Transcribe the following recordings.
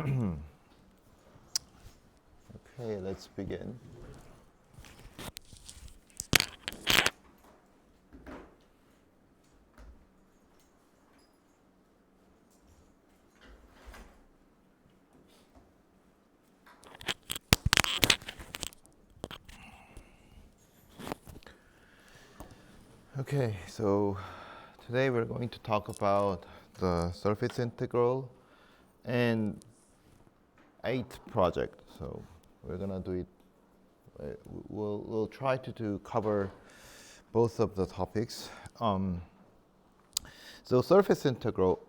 Okay, let's begin. Okay, so today we're going to talk about the surface integral and 8th project. So we're gonna do it. We'll try to cover both of the topics. So surface integral.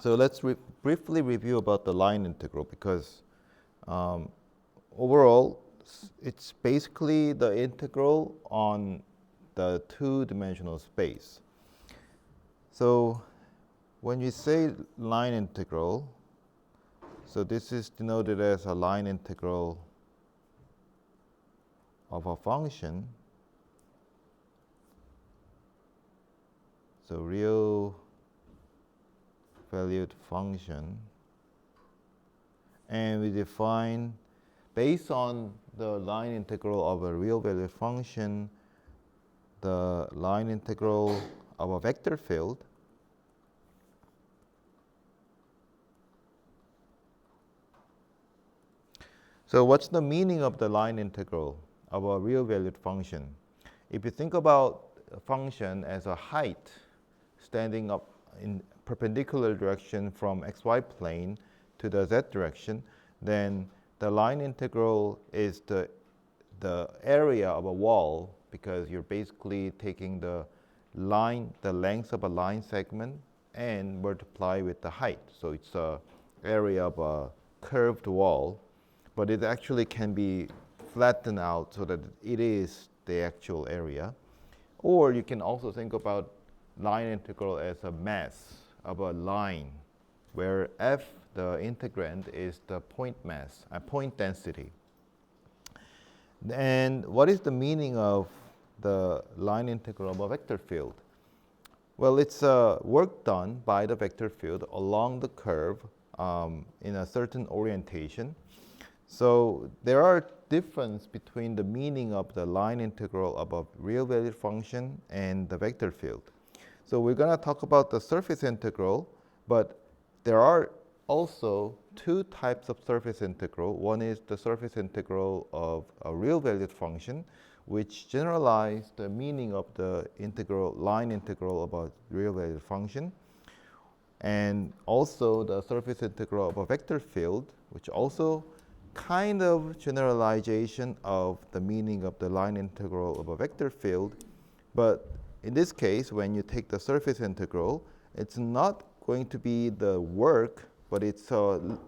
So let's briefly review about the line integral because overall it's basically the integral on the two-dimensional space. So when you say line integral, so this is denoted as a line integral of a function. So real valued function. And we define, based on the line integral of a real valued function, the line integral of a vector field. So what's the meaning of the line integral of a real valued function? If you think about a function as a height standing up in perpendicular direction from xy plane to the z direction, then the line integral is the area of a wall, because you're basically taking the length of a line segment and multiply with the height. So it's a area of a curved wall, but it actually can be flattened out so that it is the actual area. Or you can also think about line integral as a mass of a line, where f, the integrand, is the point mass, point density. And what is the meaning of the line integral of a vector field? Well, it's work done by the vector field along the curve in a certain orientation. So there are differences between the meaning of the line integral of a real valued function and the vector field. So we're going to talk about the surface integral, but there are also two types of surface integral. One is the surface integral of a real valued function, which generalize the meaning of the line integral of a real valued function. And also the surface integral of a vector field, which also kind of generalization of the meaning of the line integral of a vector field. But in this case, when you take the surface integral, it's not going to be the work, but it's going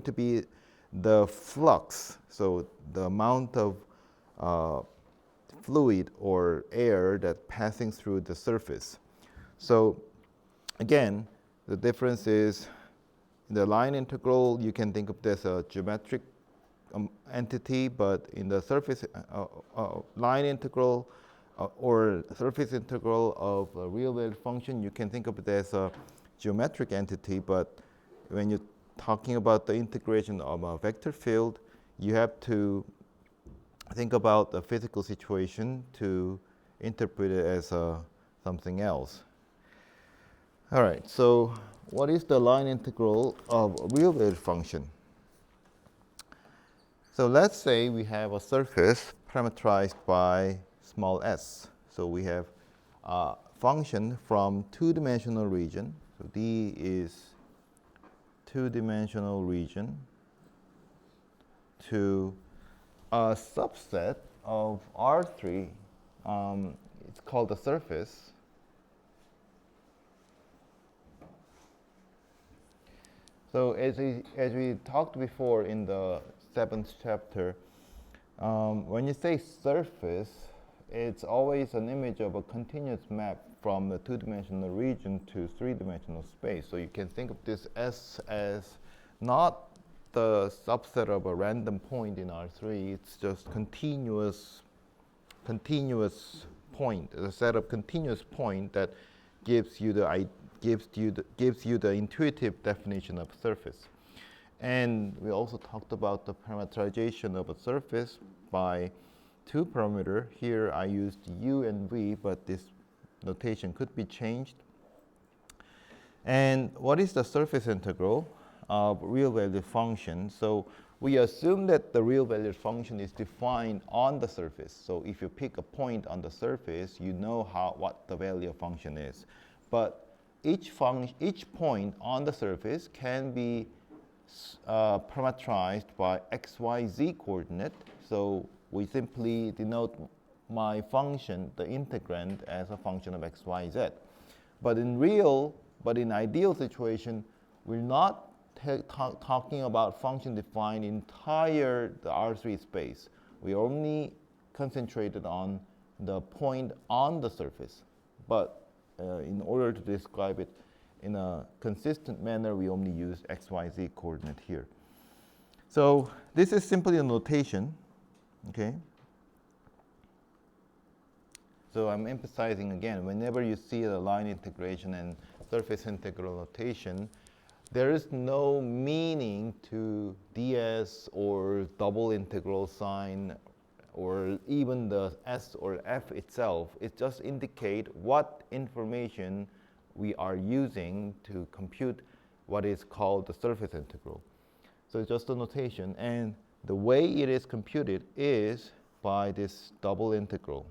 to be the flux, so the amount of fluid or air that passing through the surface. So again, the difference is the line integral, you can think of this as a geometric entity, but in the surface line integral or surface integral of a real valued function, you can think of it as a geometric entity. But when you're talking about the integration of a vector field, you have to think about the physical situation to interpret it as something else. All right, so what is the line integral of a real valued function? So let's say we have a surface parameterized by small s. So we have a function from two-dimensional region. So D is two-dimensional region to a subset of R3. It's called the surface. So as we talked before in the 7th chapter, when you say surface, it's always an image of a continuous map from the two-dimensional region to three-dimensional space. So you can think of this S as not the subset of a random point in R3. It's just continuous point, a set of continuous point that gives you the gives you the intuitive definition of surface. And we also talked about the parameterization of a surface by two parameters. Here I used u and v, but this notation could be changed. And what is the surface integral of real valued function? So we assume that the real valued function is defined on the surface. So if you pick a point on the surface, you know what the value of function is. But each point on the surface can be parameterized by x, y, z coordinate. So we simply denote my function, the integrand, as a function of x, y, z. But in ideal situation, we're not talking about function defined entire the R3 space. We only concentrated on the point on the surface. But in order to describe it in a consistent manner, we only use x, y, z coordinate here. So this is simply a notation, okay? So I'm emphasizing again, whenever you see the line integration and surface integral notation, there is no meaning to ds or double integral sign or even the s or f itself. It just indicates what information we are using to compute what is called the surface integral. So it's just a notation, and the way it is computed is by this double integral.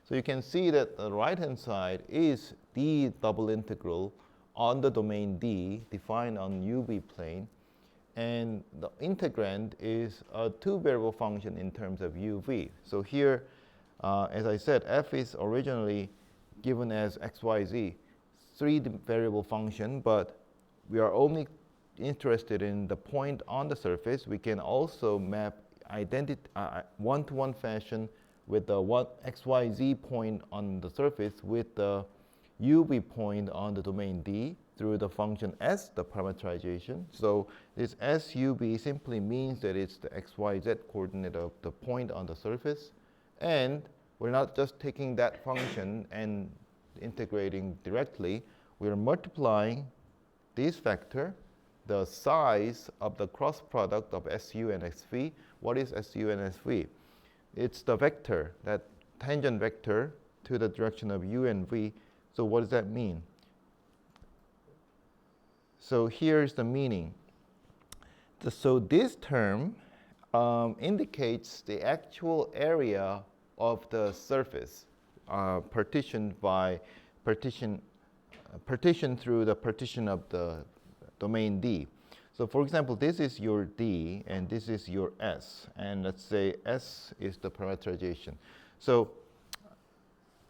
So you can see that the right-hand side is the double integral on the domain D defined on UV plane, and the integrand is a two-variable function in terms of UV. So here, as I said, f is originally given as x, y, z, three-variable function, but we are only interested in the point on the surface. We can also map one-to-one fashion with the x, y, z point on the surface with the UV point on the domain D through the function s, the parameterization. So this SUV simply means that it's the x, y, z coordinate of the point on the surface. And we're not just taking that function and integrating directly. We're multiplying this vector, the size of the cross product of SU and SV. What is SU and SV? It's the vector, that tangent vector to the direction of u and v. So what does that mean? So here's the meaning. So this term indicates the actual area of the surface partitioned through the partition of the domain D. So for example, this is your D and this is your S, and let's say S is the parameterization. So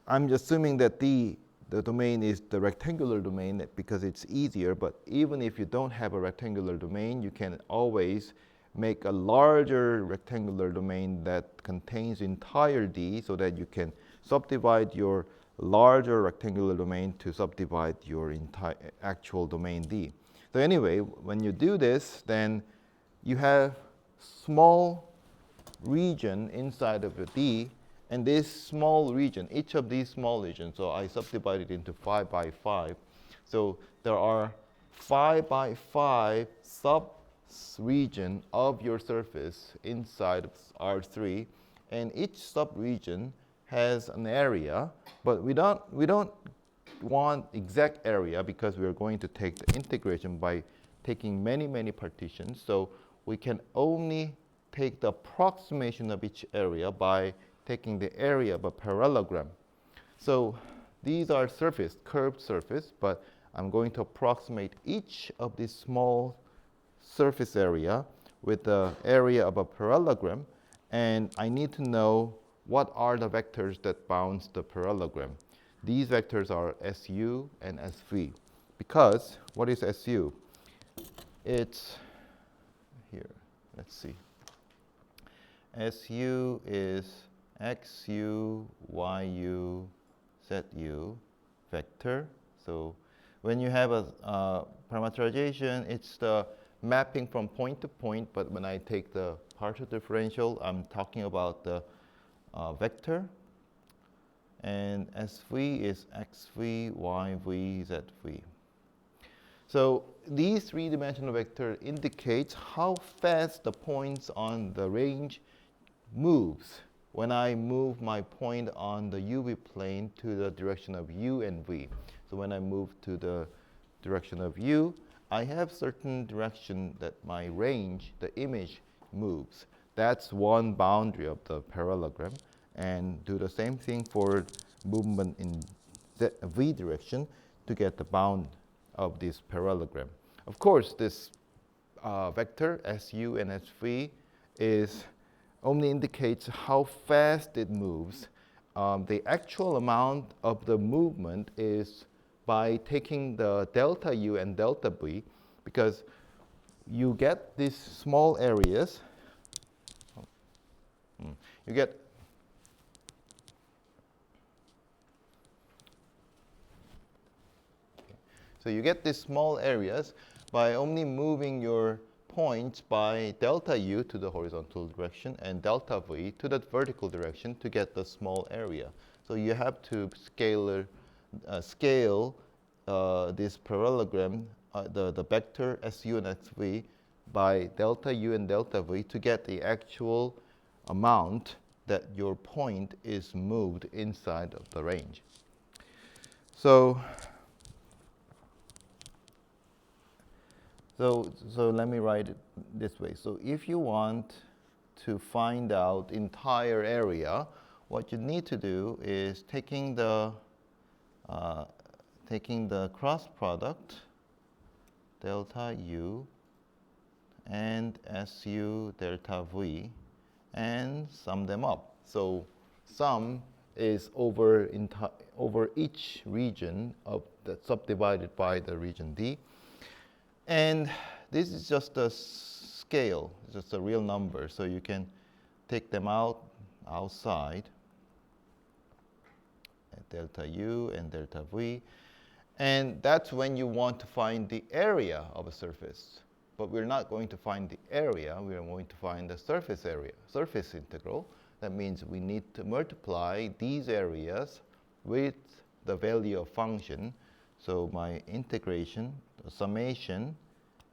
I'm assuming that the domain is the rectangular domain because it's easier, but even if you don't have a rectangular domain, you can always make a larger rectangular domain that contains entire D so that you can subdivide your larger rectangular domain to subdivide your entire actual domain D. So anyway, when you do this, then you have small region inside of the D, and this small region, each of these small regions, so I subdivided into 5 by 5. So there are 5 by 5 sub-region of your surface inside of R3, and each sub-region has an area, but we don't want exact area because we are going to take the integration by taking many partitions. So we can only take the approximation of each area by taking the area of a parallelogram. So these are surface, curved surface, but I'm going to approximate each of these small surface area with the area of a parallelogram, and I need to know what are the vectors that bounds the parallelogram. These vectors are SU and SV. Because what is SU? It's here. Let's see. SU is XU, YU, ZU vector. So when you have a parameterization, it's the mapping from point to point, but when I take the partial differential, I'm talking about the vector. and SV is xv, yv, zv. So these three-dimensional vector indicates how fast the points on the range moves when I move my point on the UV plane to the direction of u and v. So when I move to the direction of u, I have certain direction that my range, the image, moves. That's one boundary of the parallelogram. And do the same thing for movement in v direction to get the bound of this parallelogram. Of course, this vector SU and SV is only indicates how fast it moves. The actual amount of the movement is by taking the delta U and delta V, because you get these small areas. You get So you get these small areas by only moving your points by delta U to the horizontal direction and delta V to the vertical direction to get the small area. So you have to scale this parallelogram, the vector SU and SV, by delta U and delta V to get the actual amount that your point is moved inside of the range. So let me write it this way. So if you want to find out entire area, what you need to do is taking the cross product delta U and SU delta V and sum them up. So sum is over each region of that subdivided by the region D. And this is just a scale, just a real number. So you can take them outside, delta U and delta V. And that's when you want to find the area of a surface. But we're not going to find the area. We are going to find the surface area, surface integral. That means we need to multiply these areas with the value of function. So my integration, the summation,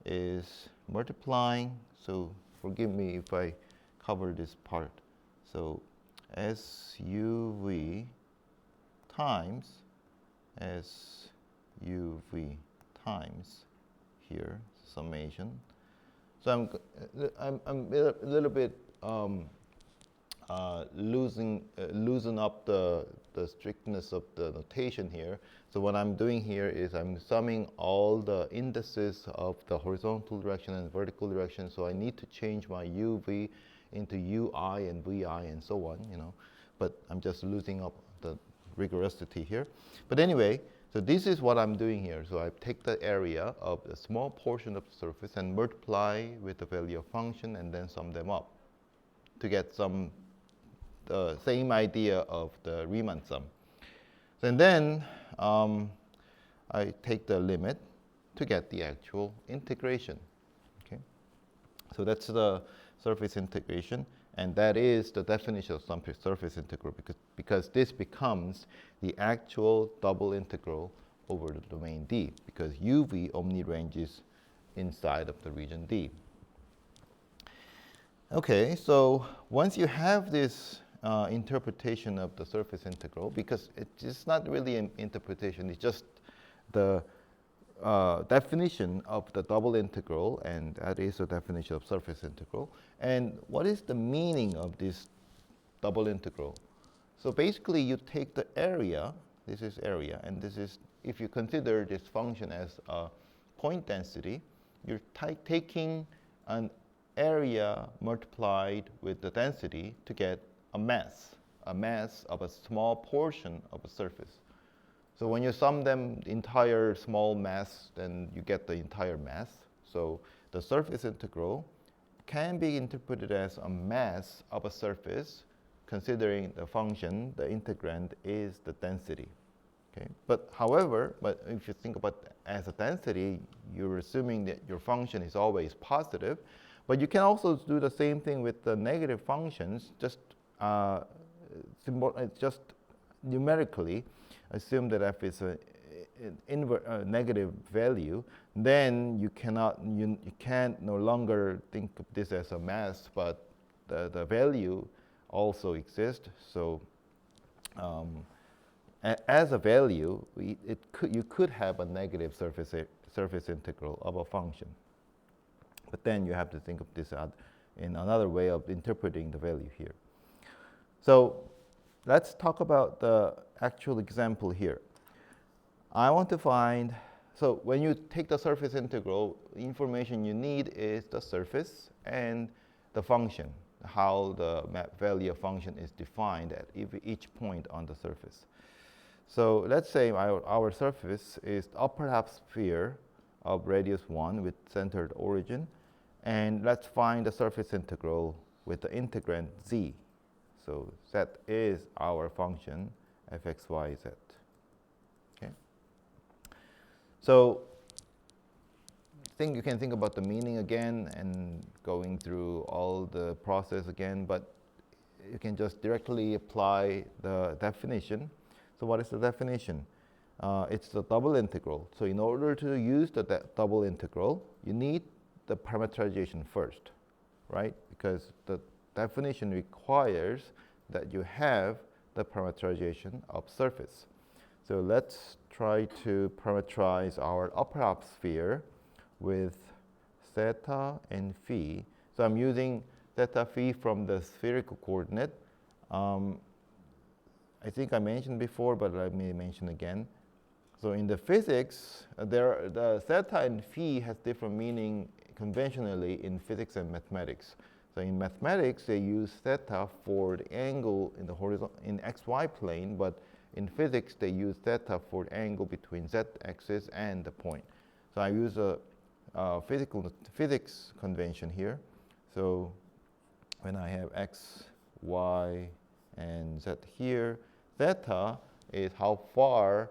is multiplying. So forgive me if I cover this part. So SUV times SUV times here, summation. So I'm a little bit loosen up the strictness of the notation here. So what I'm doing here is I'm summing all the indices of the horizontal direction and vertical direction. So I need to change my UV into UI and VI and so on, But I'm just losing up the rigorosity here. But anyway, so this is what I'm doing here. So I take the area of a small portion of the surface and multiply with the value of function and then sum them up to get the same idea of the Riemann sum. And then I take the limit to get the actual integration. Okay, so that's the surface integration, and that is the definition of some surface integral, because this becomes the actual double integral over the domain D, because UV only ranges inside of the region D. Okay, so once you have this interpretation of the surface integral, because it's not really an interpretation, it's just the definition of the double integral, and that is the definition of surface integral. And what is the meaning of this double integral? So basically you take the area, this is area, and this is, if you consider this function as a point density, you're taking an area multiplied with the density to get a mass of a small portion of a surface. So when you sum them, the entire small mass, then you get the entire mass. So the surface integral can be interpreted as a mass of a surface, considering the function, the integrand, is the density. Okay? But if you think about it as a density, you're assuming that your function is always positive. But you can also do the same thing with the negative functions, just numerically assume that f is a negative value, then you can't no longer think of this as a mass, but the value also exists. So as a value, you could have a negative surface integral of a function. But then you have to think of this in another way of interpreting the value here. So let's talk about the actual example here. I want to find, so when you take the surface integral, the information you need is the surface and the function, how the value of function is defined at each point on the surface. So let's say our surface is the upper half sphere of radius 1 with centered origin. And let's find the surface integral with the integrand z. So z is our function fx, y, z. Okay. So you can think about the meaning again and going through all the process again, but you can just directly apply the definition. So what is the definition? It's the double integral. So in order to use the double integral, you need the parameterization first, right? Because the definition requires that you have the parameterization of surface. So let's try to parameterize our upper half sphere with theta and phi. So I'm using theta phi from the spherical coordinate. I think I mentioned before, but let me mention again. So in the physics, the theta and phi has different meaning conventionally in physics and mathematics. So in mathematics, they use theta for the angle in the in xy plane, but in physics, they use theta for the angle between z-axis and the point. So I use a physics convention here. So when I have x, y, and z here, theta is how far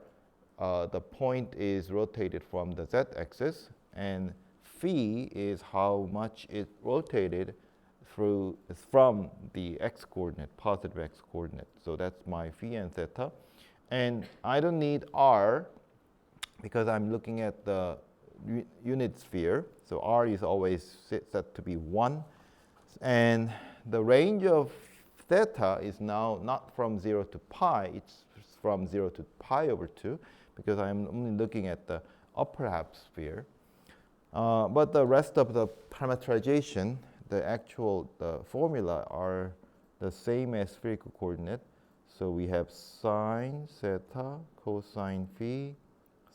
the point is rotated from the z-axis, and phi is how much it rotated from the x-coordinate, positive x-coordinate. So that's my phi and theta. And I don't need r because I'm looking at the unit sphere. So r is always set to be 1. And the range of theta is now not from 0 to pi, it's from 0 to pi over 2, because I'm only looking at the upper half sphere. But the rest of the parameterization, the formula are the same as spherical coordinate. So we have sine theta, cosine phi,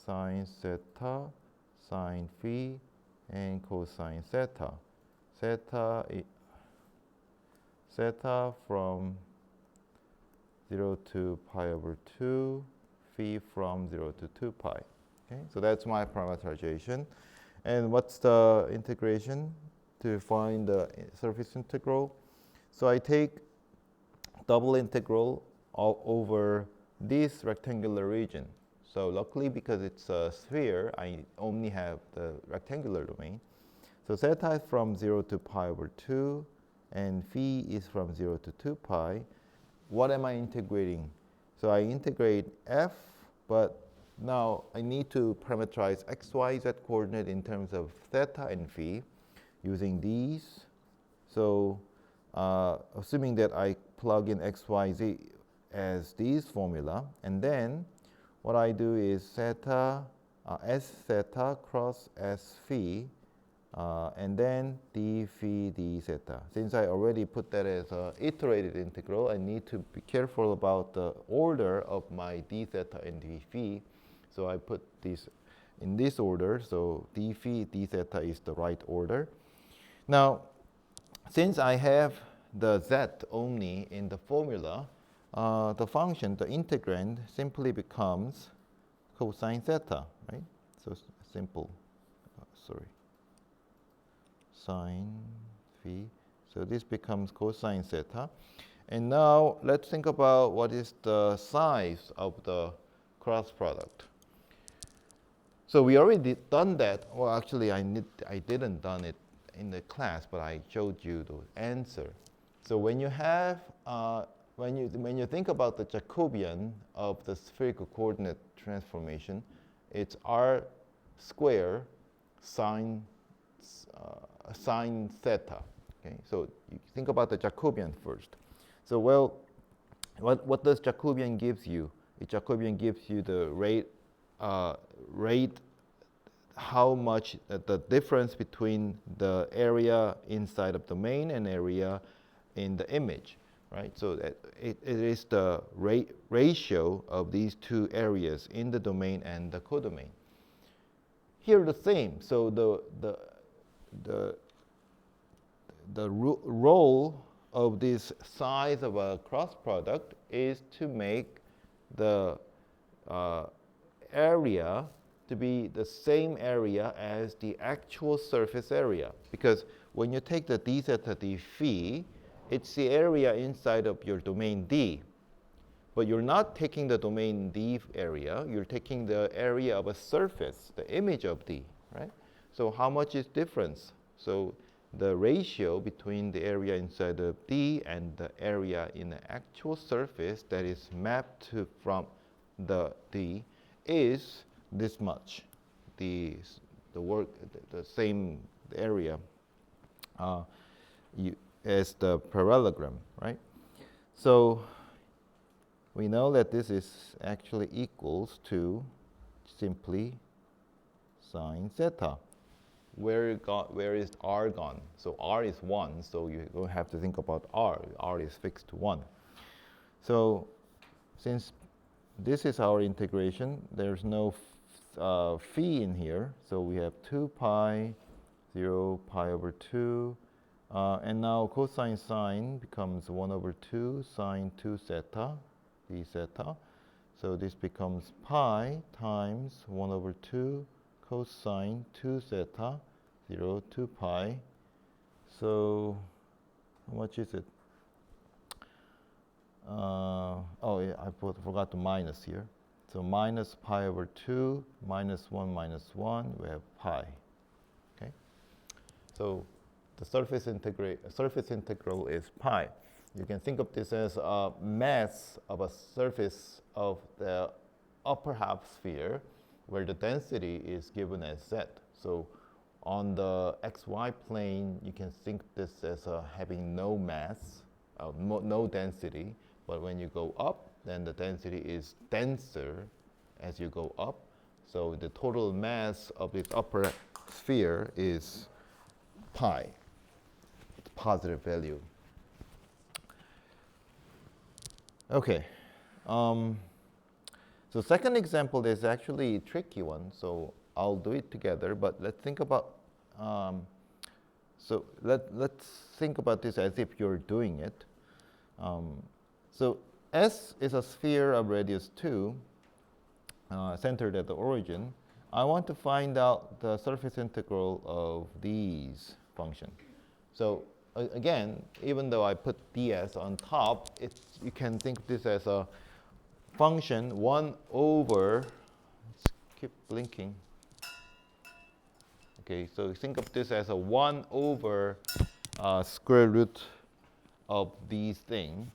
sine theta, sine phi, and cosine theta. Theta from 0 to pi over 2, phi from 0 to 2 pi. Okay, so that's my parameterization. And what's the integration to find the surface integral? So I take double integral all over this rectangular region. So luckily, because it's a sphere, I only have the rectangular domain. So theta is from 0 to pi over 2, and phi is from 0 to 2 pi. What am I integrating? So I integrate f, but now I need to parameterize x, y, z coordinate in terms of theta and phi using these. So assuming that I plug in x, y, z as these formula, and then what I do is theta, s theta cross s phi, and then d phi d theta. Since I already put that as an iterated integral, I need to be careful about the order of my d theta and d phi. So I put these in this order. So d phi d theta is the right order. Now, since I have the z only in the formula, the function, the integrand, simply becomes cosine theta, right? So simple, sine phi. So this becomes cosine theta. And now let's think about what is the size of the cross product. So we already done that. Well, actually, I didn't done it in the class, but I showed you the answer. So when you have when you think about the Jacobian of the spherical coordinate transformation, it's r square sine sine theta. Okay, so you think about the Jacobian first. So well, what does Jacobian gives you? Jacobian gives you the rate how much the difference between the area inside of domain and area in the image, right? So that it is the ratio of these two areas in the domain and the codomain. Here the same. So the role of this size of a cross product is to make the area to be the same area as the actual surface area. Because when you take the d theta d phi, it's the area inside of your domain D. But you're not taking the domain D area, you're taking the area of a surface, the image of D, right? So how much is difference? So the ratio between the area inside of D and the area in the actual surface that is mapped to from the D is this much. The same area as the parallelogram, right? So we know that this is actually equals to simply sine theta. Where is r gone? So r is 1, so you don't have to think about r. R is fixed to 1. So since this is our integration, there's no phi in here. So we have 2 pi, 0 pi over 2. And now cosine sine becomes 1 over 2 sine 2 theta, d theta. So this becomes pi times 1 over 2 cosine 2 theta, 0 to pi. So how much is it? Oh, yeah, I forgot to minus here. So minus pi over 2, minus 1, we have pi. Okay. So the surface integral is pi. You can think of this as a mass of a surface of the upper half sphere where the density is given as z. So on the xy plane, you can think this as having no mass, no density. But when you go up, then the density is denser as you go up. So the total mass of this upper sphere is pi. It's a positive value. Okay. So second example is actually a tricky one. So I'll do it together. But let's think about. So let's think about this as if you're doing it. So S is a sphere of radius 2, centered at the origin. I want to find out the surface integral of these functions. So again, even though I put ds on top, you can think of this as a function 1 over, let's keep blinking. Okay, so think of this as a 1 over square root of these things.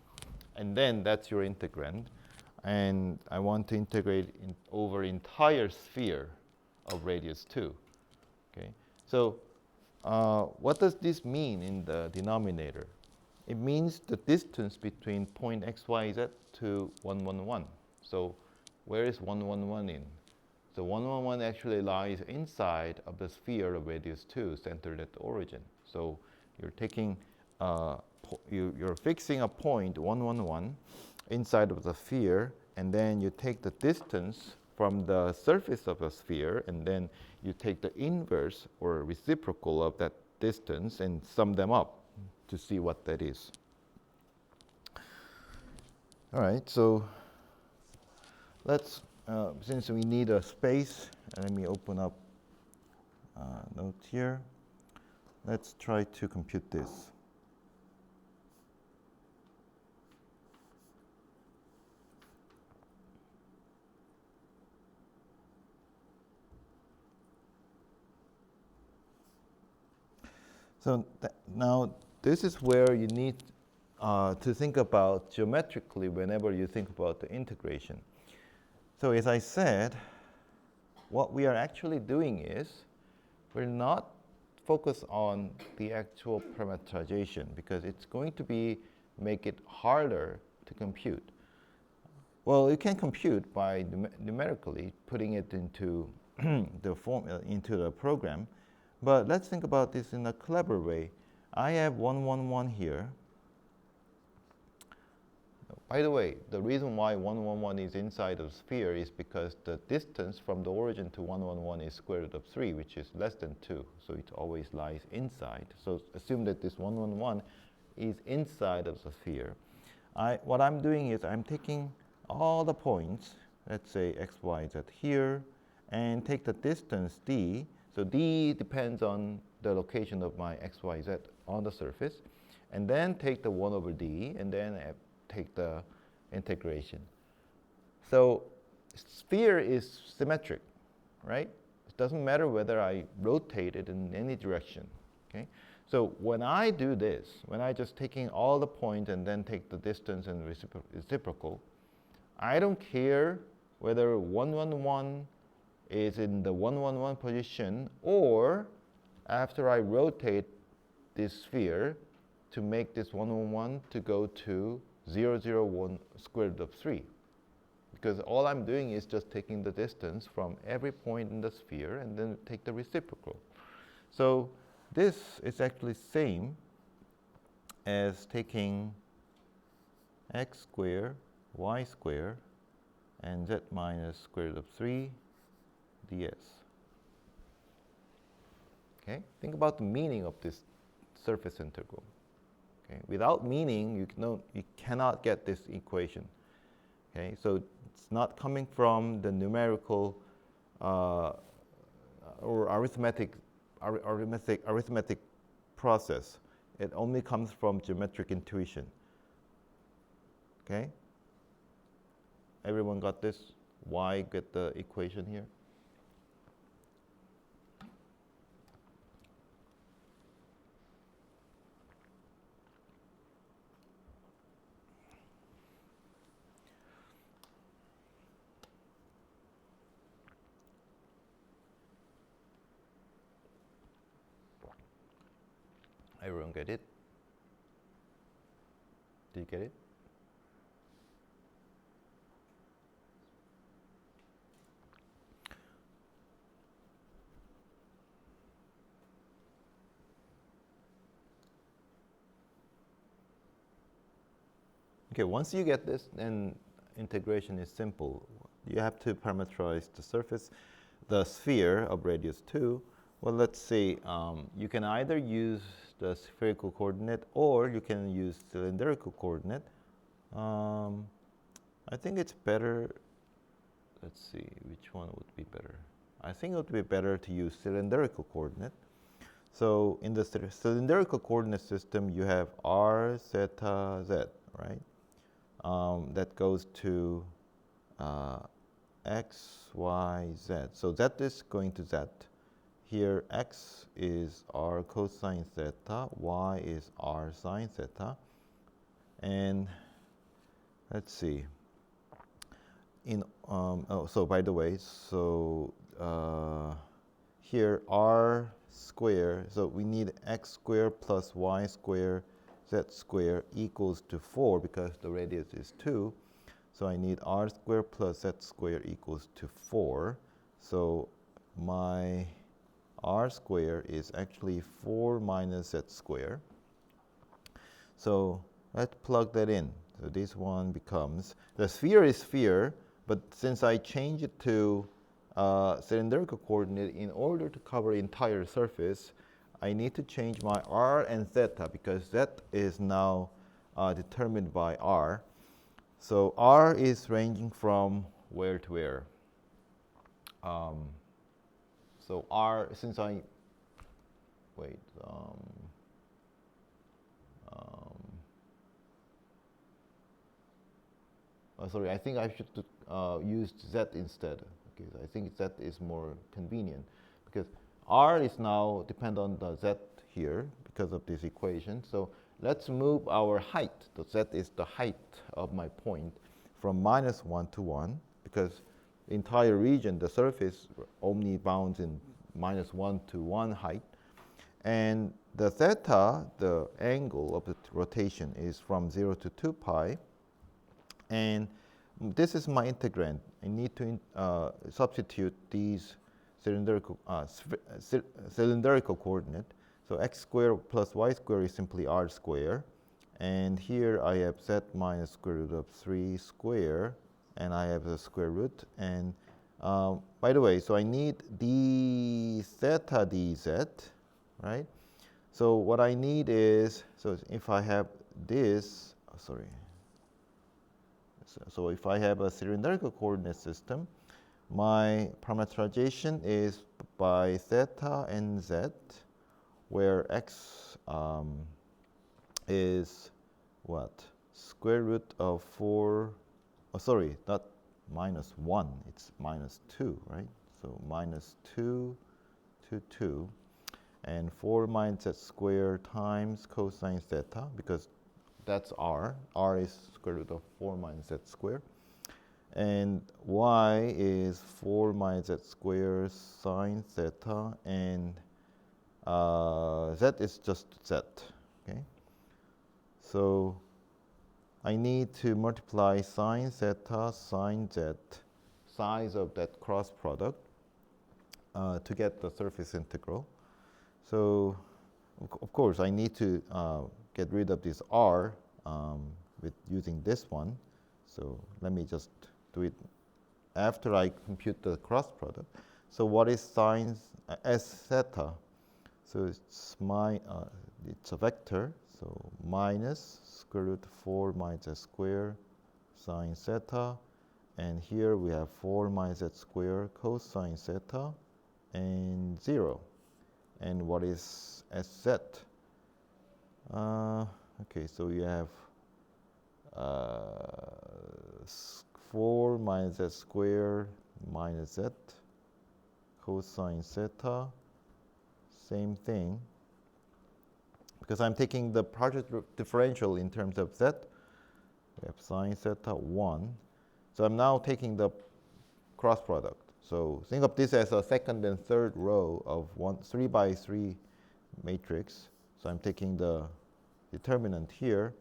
And then that's your integrand. And I want to integrate over entire sphere of radius 2. Okay, so what does this mean in the denominator? It means the distance between point x, y, z to 1, 1, 1. So where is 1, 1, 1 in? So 1, 1, 1 actually lies inside of the sphere of radius 2 centered at the origin. So you're taking you're fixing a point 1, 1, 1 inside of the sphere, and then you take the distance from the surface of the sphere, and then you take the inverse or reciprocal of that distance and sum them up to see what that is. All right, so let's, since we need a space, let me open up notes here. Let's try to compute this. So now this is where you need to think about geometrically whenever you think about the integration. So as I said, what we are actually doing is we're not focused on the actual parameterization because it's going to make it harder to compute. Well, you can compute by numerically putting it into into the program, but let's think about this in a clever way. I have 1, 1, 1 here. By the way, the reason why 1, 1, 1 is inside of the sphere is because the distance from the origin to 1, 1, 1 is square root of 3, which is less than 2. So it always lies inside. So assume that this 1, 1, 1 is inside of the sphere. What I'm doing is I'm taking all the points, let's say x, y, z here, and take the distance d. So d depends on the location of my x, y, z on the surface. And then take the 1 over d, and then take the integration. So sphere is symmetric, right? It doesn't matter whether I rotate it in any direction, okay? So when I do this, when I just taking all the points and then take the distance and reciprocal, I don't care whether 1, 1, 1 is in the 1, 1, 1 position or after I rotate this sphere to make this 1, 1, 1 to go to 0, 0, 1 square root of 3. Because all I'm doing is just taking the distance from every point in the sphere and then take the reciprocal. So this is actually same as taking x squared, y squared, and z minus square root of 3 ds. Okay? Think about the meaning of this surface integral. Okay? Without meaning, you cannot get this equation. Okay? So it's not coming from the numerical or arithmetic process. It only comes from geometric intuition. Okay? Everyone got this? Why get the equation here? Everyone get it? Did you get it? Okay, once you get this, then integration is simple. You have to parameterize the surface, the sphere of radius 2. Well, let's see, you can either use the spherical coordinate or you can use cylindrical coordinate. I think it's better, let's see, which one would be better? I think it would be better to use cylindrical coordinate. So in the cylindrical coordinate system, you have r, theta, z, right? That goes to x, y, z. So z is going to z. Here x is r cosine theta, y is r sine theta. And let's see. So by the way, so here r square, so we need x squared plus y squared z squared equals to 4 because the radius is 2. So I need r squared plus z squared equals to 4. So my r squared is actually 4 minus z squared. So let's plug that in. So this one becomes, the sphere is sphere, but since I change it to cylindrical coordinate in order to cover entire surface, I need to change my r and theta because z is now determined by r. So r is ranging from where to where? So r, since I, wait, sorry, I think I should use z instead. Okay, I think z is more convenient because r is now depend on the z here because of this equation. So let's move our height. So z is the height of my point from -1 to 1, because the entire region, the surface only bounds in -1 to 1 height. And the theta, the angle of the rotation, is from 0 to 2 pi. And this is my integrand. I need to substitute these cylindrical coordinate. So x squared plus y squared is simply r squared. And here I have z minus square root of 3 square, and I have the square root. And by the way, so I need d theta dz, right? So what I need is, so if I have this, so if I have a cylindrical coordinate system, my parameterization is by theta and z, where x is what? Square root of 4, not -1, it's -2, right? So -2 to 2, and 4 minus z squared times cosine theta, because that's r. R is square root of 4 minus z squared. And y is 4 minus z squared sine theta, and z is just z, okay? So I need to multiply sine theta, sine z, size of that cross product, to get the surface integral. So of course I need to get rid of this r with using this one. So let me just do it after I compute the cross product. So what is sine s theta? So it's it's a vector. So minus square root 4 minus z squared sine theta, and here we have 4 minus z squared cosine theta, and 0. And what is sz? Okay, so you have 4 minus z squared minus z cosine theta, same thing, because I'm taking the partial differential in terms of z. We have sine theta 1. So I'm now taking the cross product. So think of this as a second and third row of 3 by 3 matrix. So I'm taking the determinant here.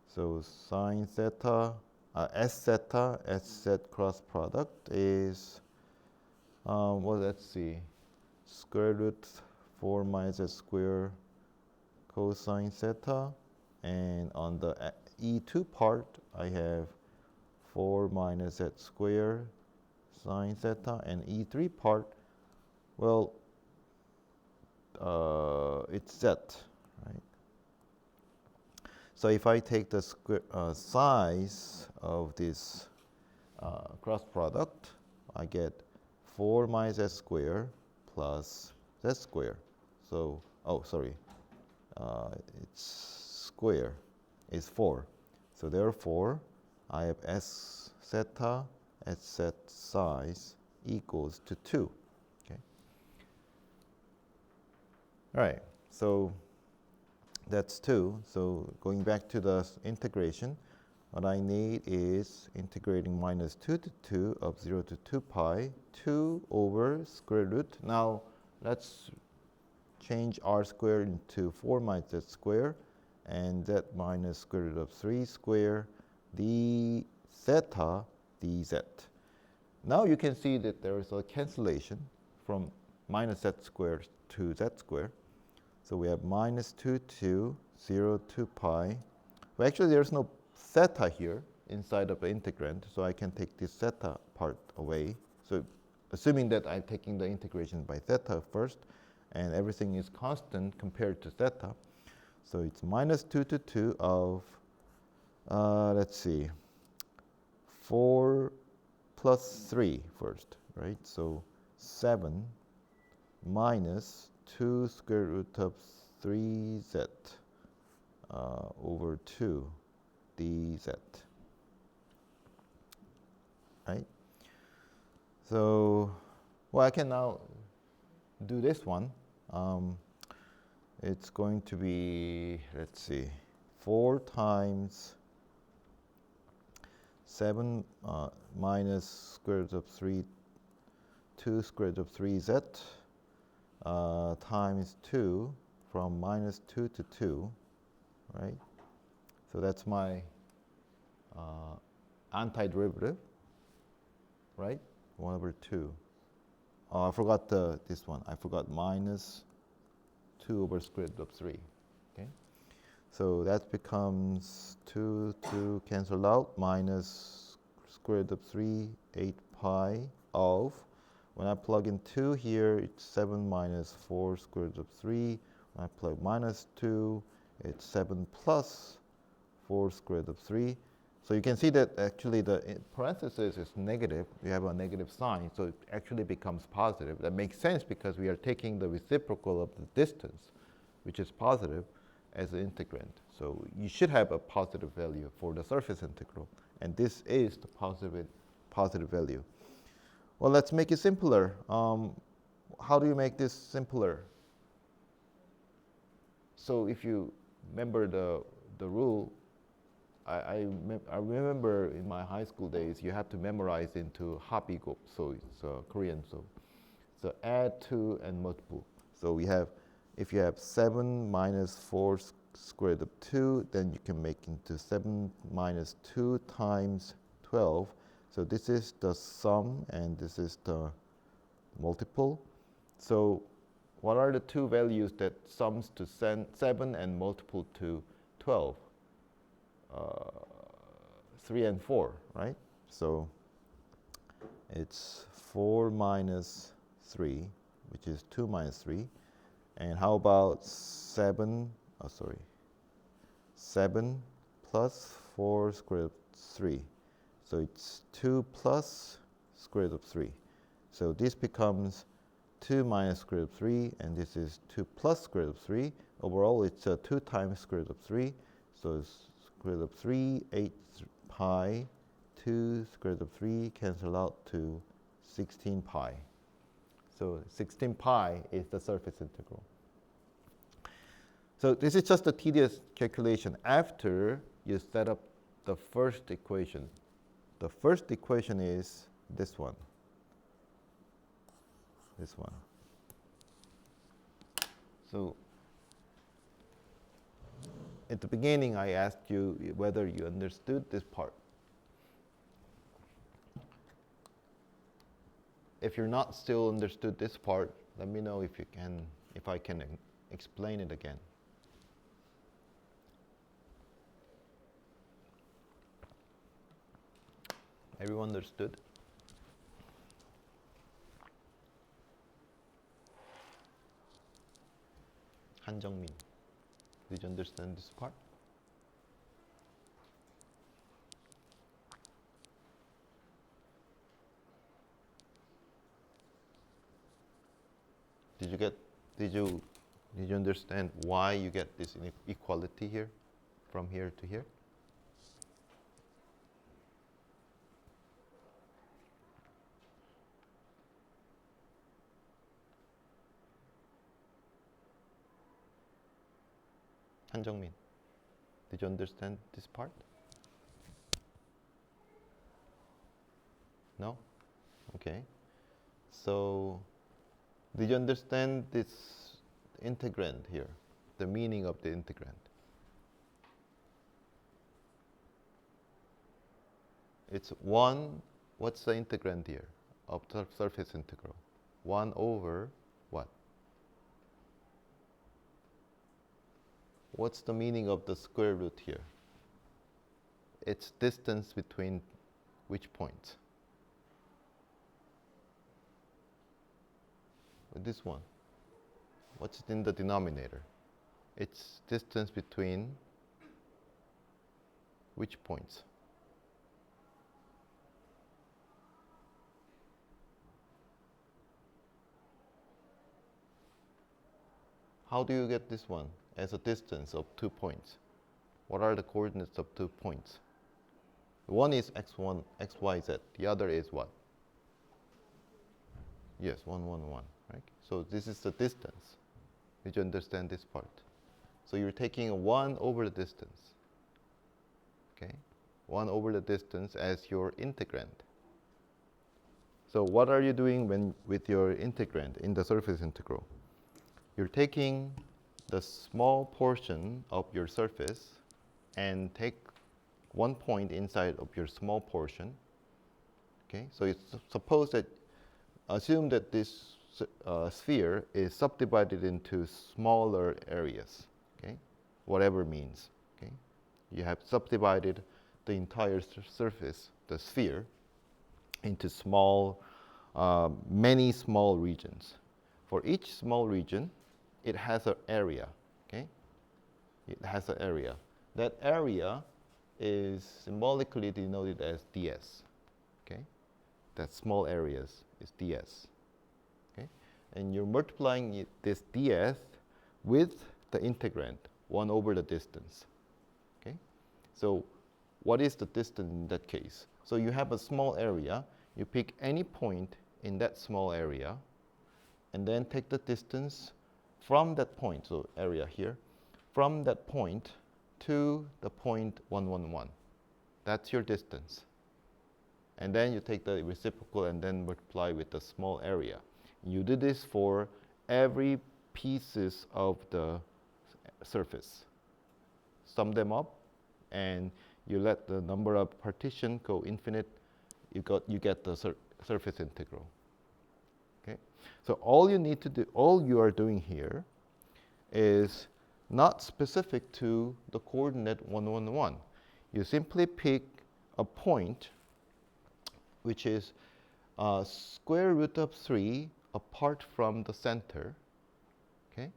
So sine theta, s theta, sz cross product is, well, let's see, square root 4 minus z squared cosine theta, and on the E2 part, I have 4 minus z squared sine theta, and E3 part, well, it's z, right? So if I take the size of this cross product, I get 4 minus z squared plus z squared. So, it's square is 4. So therefore, I have s theta at set size equals to 2. Okay. All right. So that's 2. So going back to the integration, what I need is integrating minus 2 to 2 of 0 to 2 pi 2 over square root. Now let's change r squared into 4 minus z squared, and z minus square root of 3 squared d theta dz. Now you can see that there is a cancellation from minus z squared to z squared. So we have minus 2 to 0 to pi. Well, actually, there's no theta here inside of the integrand, so I can take this theta part away. So assuming that I'm taking the integration by theta first, and everything is constant compared to theta. So it's minus 2 to 2 of, let's see, 4 plus 3 first, right? So 7 minus 2 square root of 3z over 2 dz, right? So, well, I can now do this one. It's going to be, let's see, 4 times 7 minus square root of 3, 2 square root of 3z times 2 from minus 2 to 2, right? So that's my antiderivative, right? 1 over 2. Oh, I forgot this one. I forgot minus 2 over square root of 3. Okay, so that becomes 2 cancel out, minus square root of 3, 8 pi of, when I plug in 2 here, it's 7 minus 4 square root of 3. When I plug minus 2, it's 7 plus 4 square root of 3. So you can see that actually the parenthesis is negative. You have a negative sign, so it actually becomes positive. That makes sense because we are taking the reciprocal of the distance, which is positive, as an integrand. So you should have a positive value for the surface integral, and this is the positive value. Well, let's make it simpler. How do you make this simpler? So if you remember the rule, I remember in my high school days, you have to memorize into 합의곱. So it's Korean. So add to and multiple. So we have, if you have 7 minus 4 square root of 2, then you can make into 7 minus 2 times 12. So this is the sum and this is the multiple. So what are the two values that sums to 7 and multiple to 12? 3 and 4, right? So it's 4 minus 3, which is 2 minus 3. And how about 7 plus 4 square root of 3. So it's 2 plus square root of 3. So this becomes 2 minus square root of 3, and this is 2 plus square root of 3. Overall, it's 2 times square root of 3. So it's square root of 3, 8 pi, 2 square root of 3 cancel out to 16 pi. So 16 pi is the surface integral. So this is just a tedious calculation after you set up the first equation. The first equation is this one. This one. So at the beginning, I asked you whether you understood this part. If you're not still understood this part, let me know if I can explain it again. Everyone understood? Han Jung-min, did you understand this part? Did you understand why you get this inequality here, from here to here? Han Jung-min, did you understand this part? No? Okay. So, did you understand this integrand here? The meaning of the integrand? It's 1, what's the integrand here of the surface integral? 1 over what? What's the meaning of the square root here? It's distance between which points? This one. What's in the denominator? It's distance between which points? How do you get this one as a distance of 2 points? What are the coordinates of 2 points? One is x1, x, y, z. The other is what? Yes, 1, 1, 1. Right? So this is the distance. Did you understand this part? So you're taking 1 over the distance. okay? 1 over the distance as your integrand. So what are you doing with your integrand in the surface integral? You're taking the small portion of your surface and take 1 point inside of your small portion. Okay, so assume that this sphere is subdivided into smaller areas. Okay, whatever means. Okay, you have subdivided the entire surface, the sphere, into many small regions. For each small region, it has an area. Okay, it has an area. That area is symbolically denoted as ds. Okay, that small areas is ds. Okay, and you're multiplying this ds with the integrand 1 over the distance. Okay, so what is the distance in that case? So you have a small area. You pick any point in that small area, and then take the distance from that point. So area here, from that point to the point 1, 1, 1. That's your distance. And then you take the reciprocal and then multiply with the small area. You do this for every pieces of the surface. Sum them up, and you let the number of partition go infinite. You get the surface integral. Okay, so all you are doing here is not specific to the coordinate 1, 1, 1. You simply pick a point which is square root of 3 apart from the center. Okay,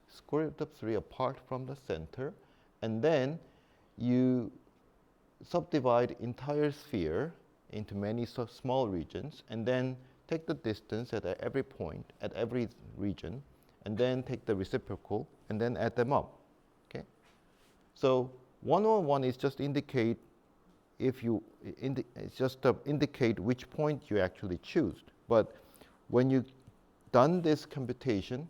square root of 3 apart from the center, and then you subdivide entire sphere into many small regions, and then take the distance at every point, at every region, and then take the reciprocal, and then add them up. Okay, so 1, 1, 1 is just indicate it's just to indicate which point you actually choose. But when you done this computation,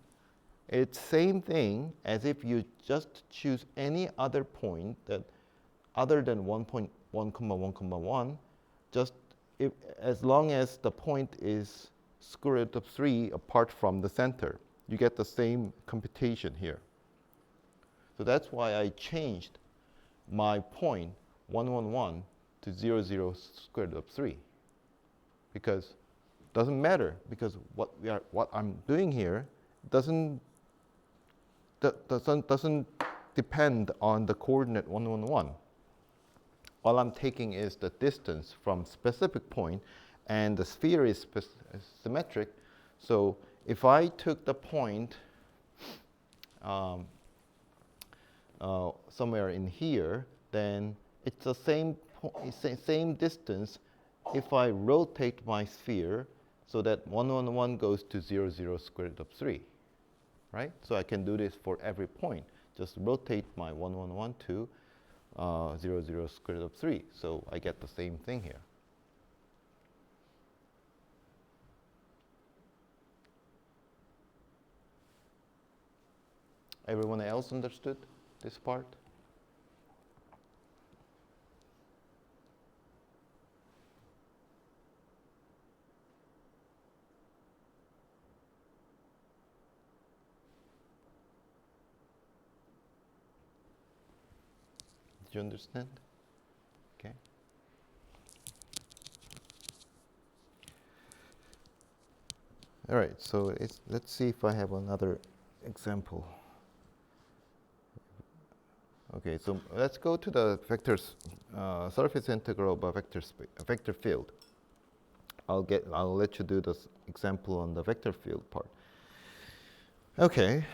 it's same thing as if you just choose any other point that other than 1.1, 1, just as long as the point is square root of 3 apart from the center, you get the same computation here. So that's why I changed my point 1, 1, 1 to 0, 0 square root of 3, because it doesn't matter, because what I'm doing here doesn't depend on the coordinate 1, 1, 1. All I'm taking is the distance from specific point, and the sphere is symmetric. So if I took the point somewhere in here, then it's the same distance if I rotate my sphere so that 1, 1, 1 goes to 0, 0 square root of 3, right? So I can do this for every point. Just rotate my 1, 1, 1 to 0, 0 square root of 3. So I get the same thing here. Everyone else understood this part? Did you understand? Okay. All right, so let's see if I have another example. Okay, so let's go to the surface integral of a vector field. I'll let you do this example on the vector field part. Okay.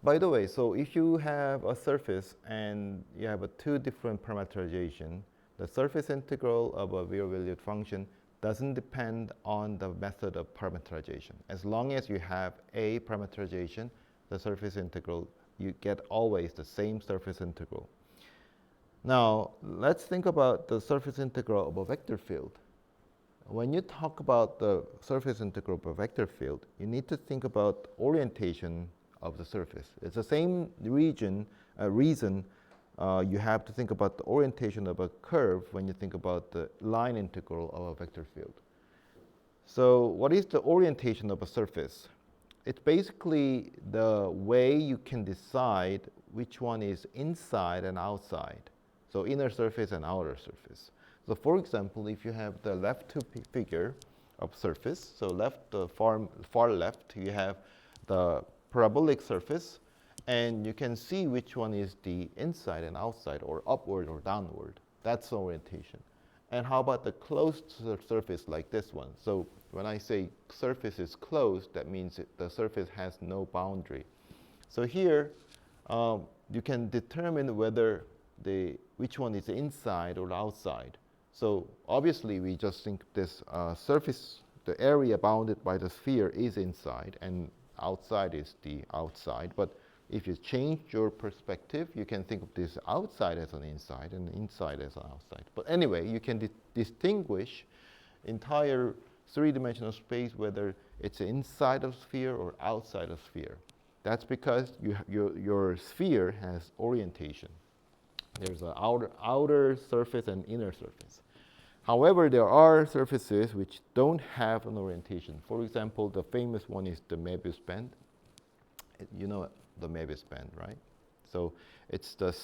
By the way, so if you have a surface and you have two different parameterization, the surface integral of a zero-valued function doesn't depend on the method of parameterization. As long as you have a parameterization, the surface integral, you get always the same surface integral. Now, let's think about the surface integral of a vector field. When you talk about the surface integral of a vector field, you need to think about orientation of the surface. It's the same region reason you have to think about the orientation of a curve when you think about the line integral of a vector field. So what is the orientation of a surface? It's basically the way you can decide which one is inside and outside. So inner surface and outer surface. So for example, if you have the left figure of surface, so the far left, you have the parabolic surface, and you can see which one is the inside and outside, or upward or downward. That's the orientation. And how about the closed surface like this one? So when I say surface is closed, that means the surface has no boundary. So here, you can determine whether which one is inside or outside. So obviously, we just think this surface, the area bounded by the sphere is inside, and outside is the outside. But if you change your perspective, you can think of this outside as an inside and inside as an outside. But anyway, you can distinguish entire three-dimensional space whether it's inside of sphere or outside of sphere. That's because your sphere has orientation. There's an outer surface and inner surface. However, there are surfaces which don't have an orientation. For example, the famous one is the Möbius band. You know the Möbius band, right? So it's the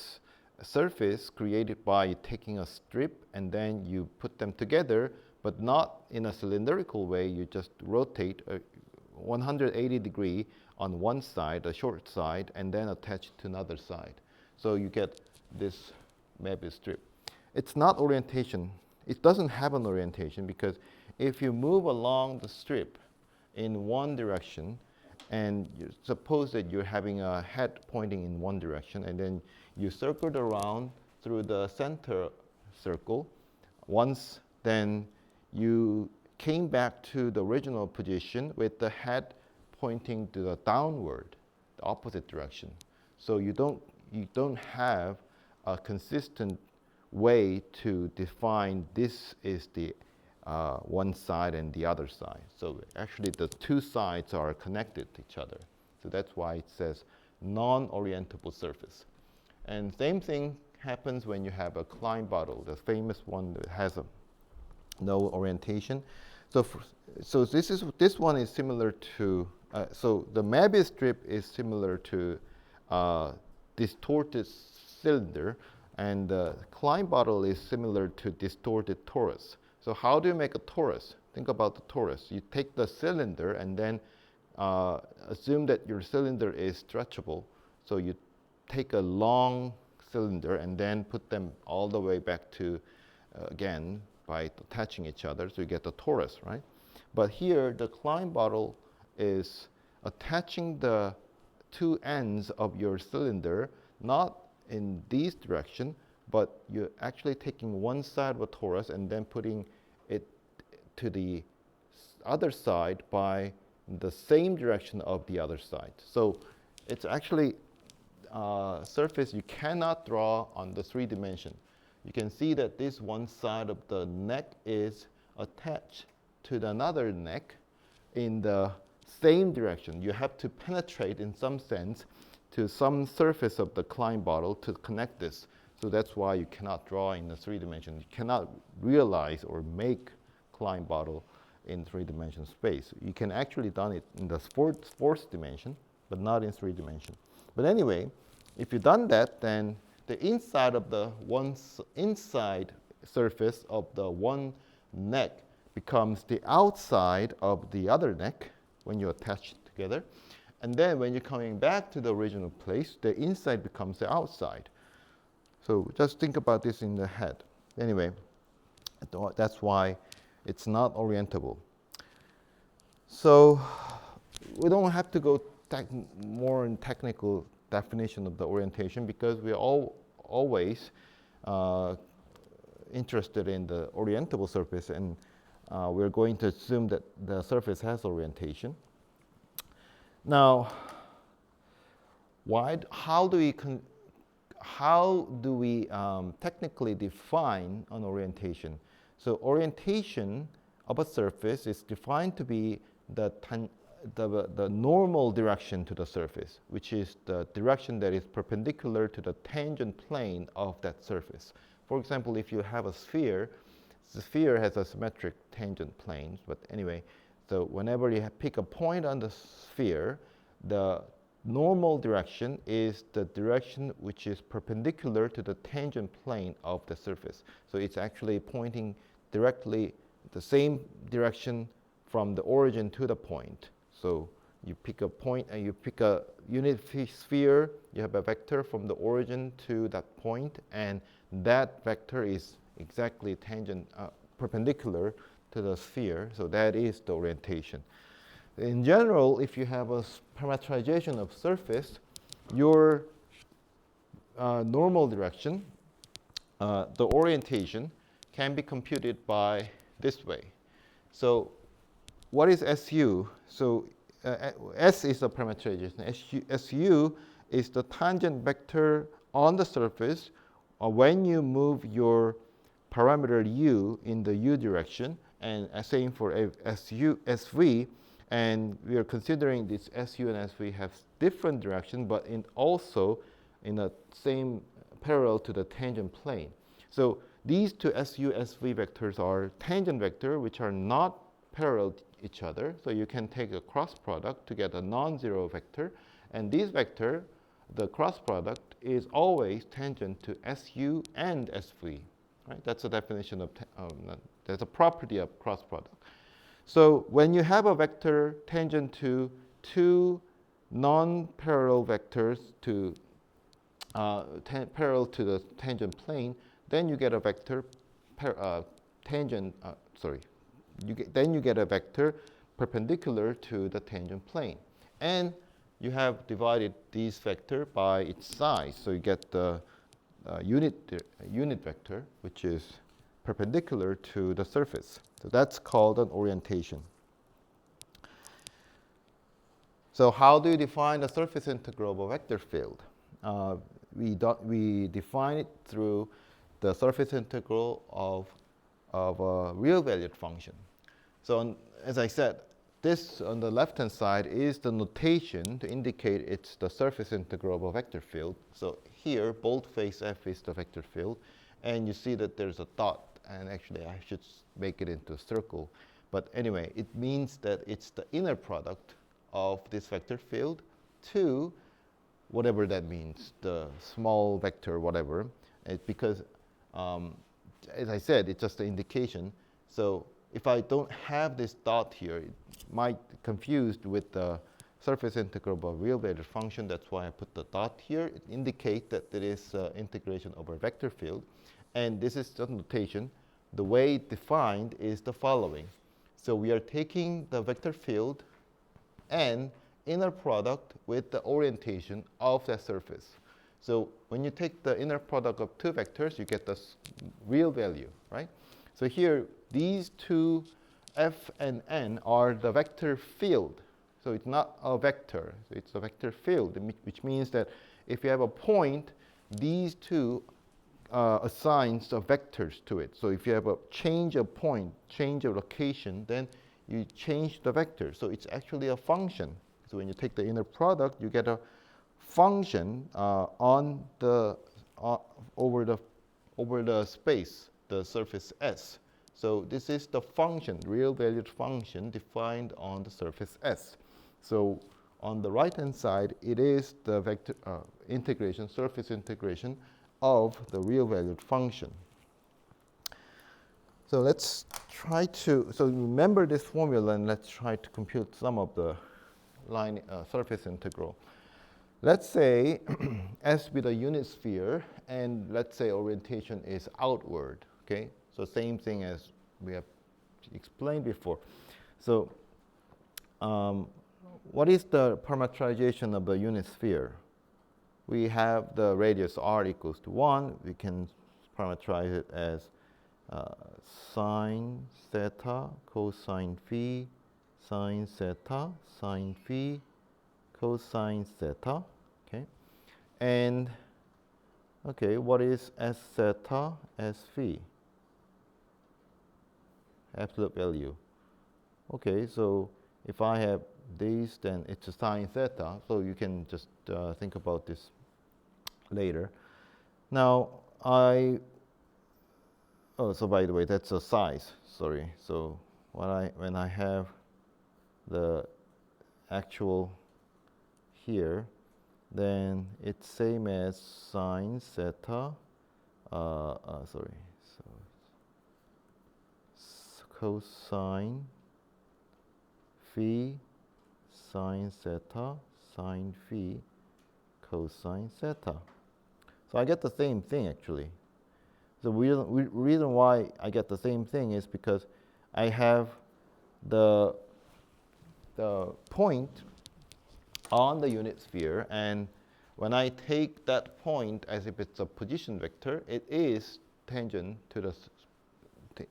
surface created by taking a strip and then you put them together, but not in a cylindrical way. You just rotate 180 degree on one side, the short side, and then attach it to another side. So you get this Möbius strip. It's not orientation. It doesn't have an orientation because if you move along the strip in one direction, and you suppose that you're having a head pointing in one direction, and then you circled around through the center circle once, then you came back to the original position with the head pointing to the downward, the opposite direction. So you don't have a consistent way to define this is the one side and the other side. So actually the two sides are connected to each other. So that's why it says non-orientable surface. And same thing happens when you have a Klein bottle, the famous one that has no orientation. So this one is similar to, so the Möbius strip is similar to distorted cylinder, and the Klein bottle is similar to distorted torus. So how do you make a torus? Think about the torus. You take the cylinder and then assume that your cylinder is stretchable. So you take a long cylinder and then put them all the way back to, again, by attaching each other, so you get the torus, right? But here, the Klein bottle is attaching the two ends of your cylinder, not in this direction, but you're actually taking one side of a torus and then putting it to the other side by the same direction of the other side. So it's actually a surface you cannot draw on the 3 dimension. You can see that this one side of the neck is attached to another neck in the same direction. You have to penetrate in some sense to some surface of the Klein bottle to connect this. So that's why you cannot draw in the 3 dimension. You cannot realize or make Klein bottle in 3-dimensional space. You can actually done it in the fourth dimension, but not in 3 dimension. But anyway, if you've done that, then the inside of the inside surface of the one neck becomes the outside of the other neck when you attach it together. And then when you're coming back to the original place, the inside becomes the outside. So just think about this in the head. Anyway, that's why it's not orientable. So we don't have to go more in technical definition of the orientation because we're always interested in the orientable surface, and we're going to assume that the surface has orientation. Now, how do we technically define an orientation? So orientation of a surface is defined to be the the normal direction to the surface, which is the direction that is perpendicular to the tangent plane of that surface. For example, if you have a sphere, the sphere has a symmetric tangent plane, but anyway, so whenever you pick a point on the sphere, the normal direction is the direction which is perpendicular to the tangent plane of the surface. So it's actually pointing directly the same direction from the origin to the point. So you pick a point and you pick a unit sphere, you have a vector from the origin to that point, and that vector is exactly perpendicular to the sphere. So that is the orientation. In general, if you have a parametrization of surface, your normal direction, the orientation, can be computed by this way. So what is SU? So S is the parametrization. SU is the tangent vector on the surface when you move your parameter u in the u direction, and same for SV. And we are considering this SU and SV have different direction, but also in the same parallel to the tangent plane. So these two SU, SV vectors are tangent vector, which are not parallel to each other. So you can take a cross product to get a non-zero vector. And this vector, the cross product, is always tangent to SU and SV. Right? That's a definition of, that's a property of cross product. So when you have a vector tangent to two non-parallel vectors parallel to the tangent plane, then you get a vector then you get a vector perpendicular to the tangent plane. And you have divided these vector by its size. So you get the unit vector, which is perpendicular to the surface. So that's called an orientation. So how do you define the surface integral of a vector field? We define it through the surface integral of a real valued function. So as I said, this on the left-hand side is the notation to indicate it's the surface integral of a vector field. So here, boldface F is the vector field, and you see that there's a dot, and actually I should make it into a circle. But anyway, it means that it's the inner product of this vector field to whatever that means, the small vector, whatever. It's because, as I said, it's just an indication. So if I don't have this dot here, it might confused with the surface integral of a real valued function. That's why I put the dot here. It indicates that there is integration over a vector field. And this is the notation. The way it's defined is the following. So we are taking the vector field and inner product with the orientation of that surface. So when you take the inner product of two vectors, you get the real value, right? So here, these two F and N are the vector field. So it's not a vector, it's a vector field, which means that if you have a point, these two assigns the vectors to it. So if you have a change of point, change of location, then you change the vector. So it's actually a function. So when you take the inner product, you get a function on the over the space, the surface S. So this is the function, real valued function defined on the surface S. So on the right-hand side, it is the vector integration, surface integration of the real valued function. So let's try to, so remember this formula and let's try to compute some of the line surface integral. Let's say S with a unit sphere, and let's say orientation is outward, okay? So same thing as we have explained before. So what is the parametrization of the unit sphere? We have the radius r equals to 1. We can parameterize it as sine theta, cosine phi, sine theta, sine phi, cosine theta, okay? And, okay, what is S theta, S phi? Absolute value. Okay, so if I have this, then it's a sine theta. So you can just think about this later. Now, so by the way, that's a size, sorry. So when I have the actual here, then it's same as sine theta, sorry, so cosine phi sine theta sine phi cosine theta. So I get the same thing actually. The reason why I get the same thing is because I have the point on the unit sphere, and when I take that point as if it's a position vector, it is tangent to the,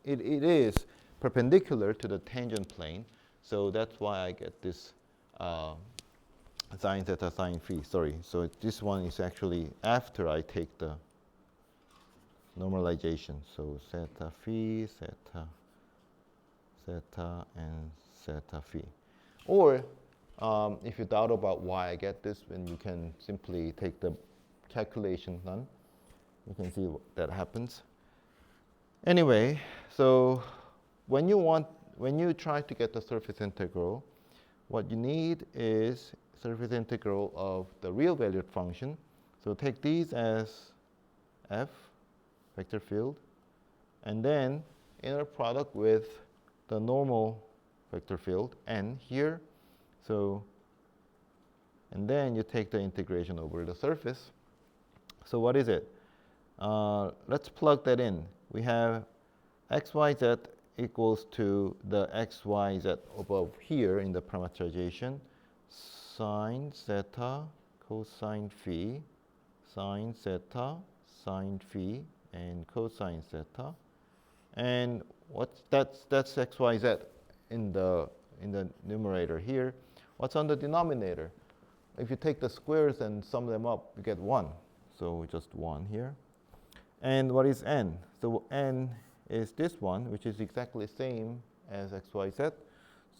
it is perpendicular to the tangent plane. So that's why I get this sine theta sine phi. Sorry, so this one is actually after I take the normalization. So theta phi, theta, and theta phi. Or if you doubt about why I get this, then you can simply take the calculation done. You can see that happens. Anyway, so when you try to get the surface integral, what you need is surface integral of the real valued function. So take these as f, vector field, and then inner product with the normal vector field n here. So, and then you take the integration over the surface. So what is it? Let's plug that in. We have xyz equals to the xyz above here in the parameterization, sine theta cosine phi, sine theta sine phi, and cosine theta. And that's xyz in the numerator here. What's on the denominator? If you take the squares and sum them up, you get 1. So just 1 here. And what is n? So n is this one, which is exactly the same as xyz.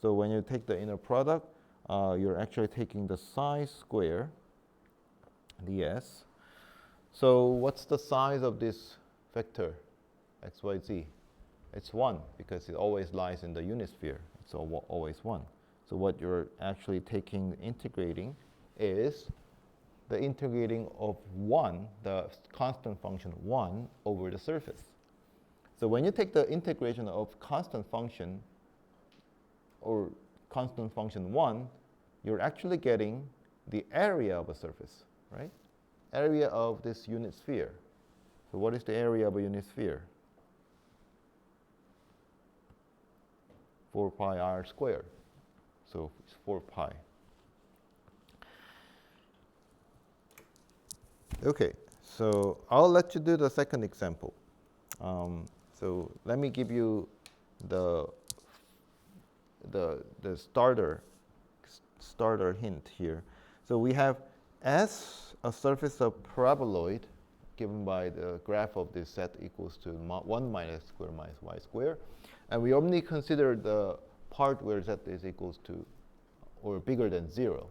So when you take the inner product, you're actually taking the size square, ds. So what's the size of this vector, xyz? It's 1, because it always lies in the unit sphere. It's always 1. So what you're actually integrating is the integrating of 1, the constant function 1, over the surface. So when you take the integration of constant function or constant function 1, you're actually getting the area of a surface, right? Area of this unit sphere. So what is the area of a unit sphere? 4 pi r squared. So it's 4 pi. Okay, so I'll let you do the second example. So let me give you the starter hint here. So we have S, a surface of paraboloid, given by the graph of this set equals to 1 minus x squared minus y squared. And we only consider the part where z is equals to or bigger than 0.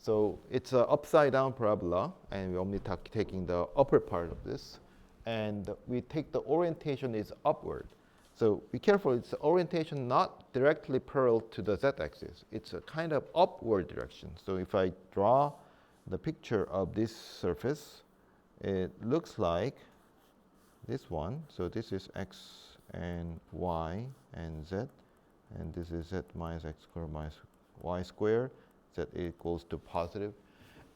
So it's an upside down parabola, and we're only taking the upper part of this. And we take the orientation is upward. So be careful, it's orientation not directly parallel to the z-axis. It's a kind of upward direction. So if I draw the picture of this surface, it looks like this one. So this is x and y and z. And this is z minus x squared minus y squared. Z equals to positive.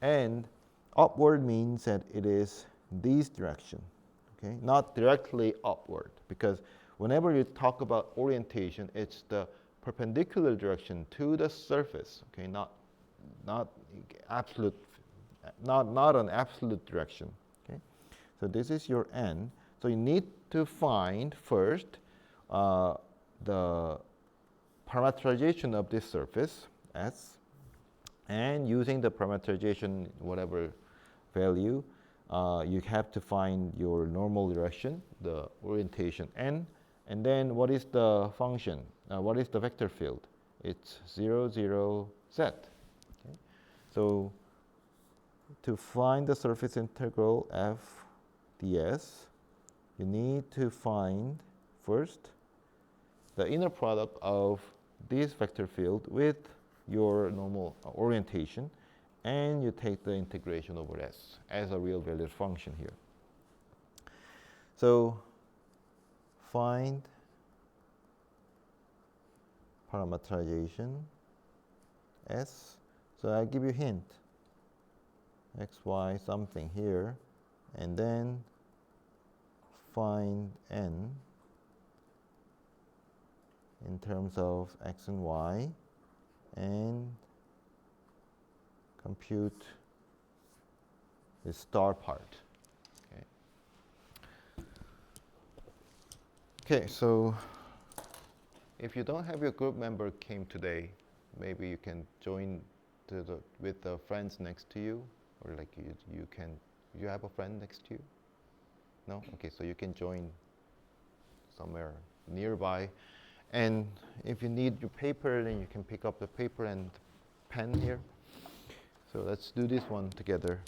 And upward means that it is this direction, okay? Not directly upward, because whenever you talk about orientation, it's the perpendicular direction to the surface, okay? Not absolute, not an absolute direction, okay? So this is your n. So you need to find first the parameterization of this surface, S, and using the parameterization, whatever value, you have to find your normal direction, the orientation n, and then what is the function? What is the vector field? it's 0, 0, z. Okay? So to find the surface integral f ds, you need to find first the inner product of this vector field with your normal orientation, and you take the integration over s as a real valued function here. So find parameterization s. So I'll give you a hint, x, y, something here, and then find n in terms of x and y, and compute the star part. Okay, so if you don't have your group member came today, maybe you can join with the friends next to you, or like you have a friend next to you? No? Okay, so you can join somewhere nearby. And if you need your paper, then you can pick up the paper and pen here. So let's do this one together.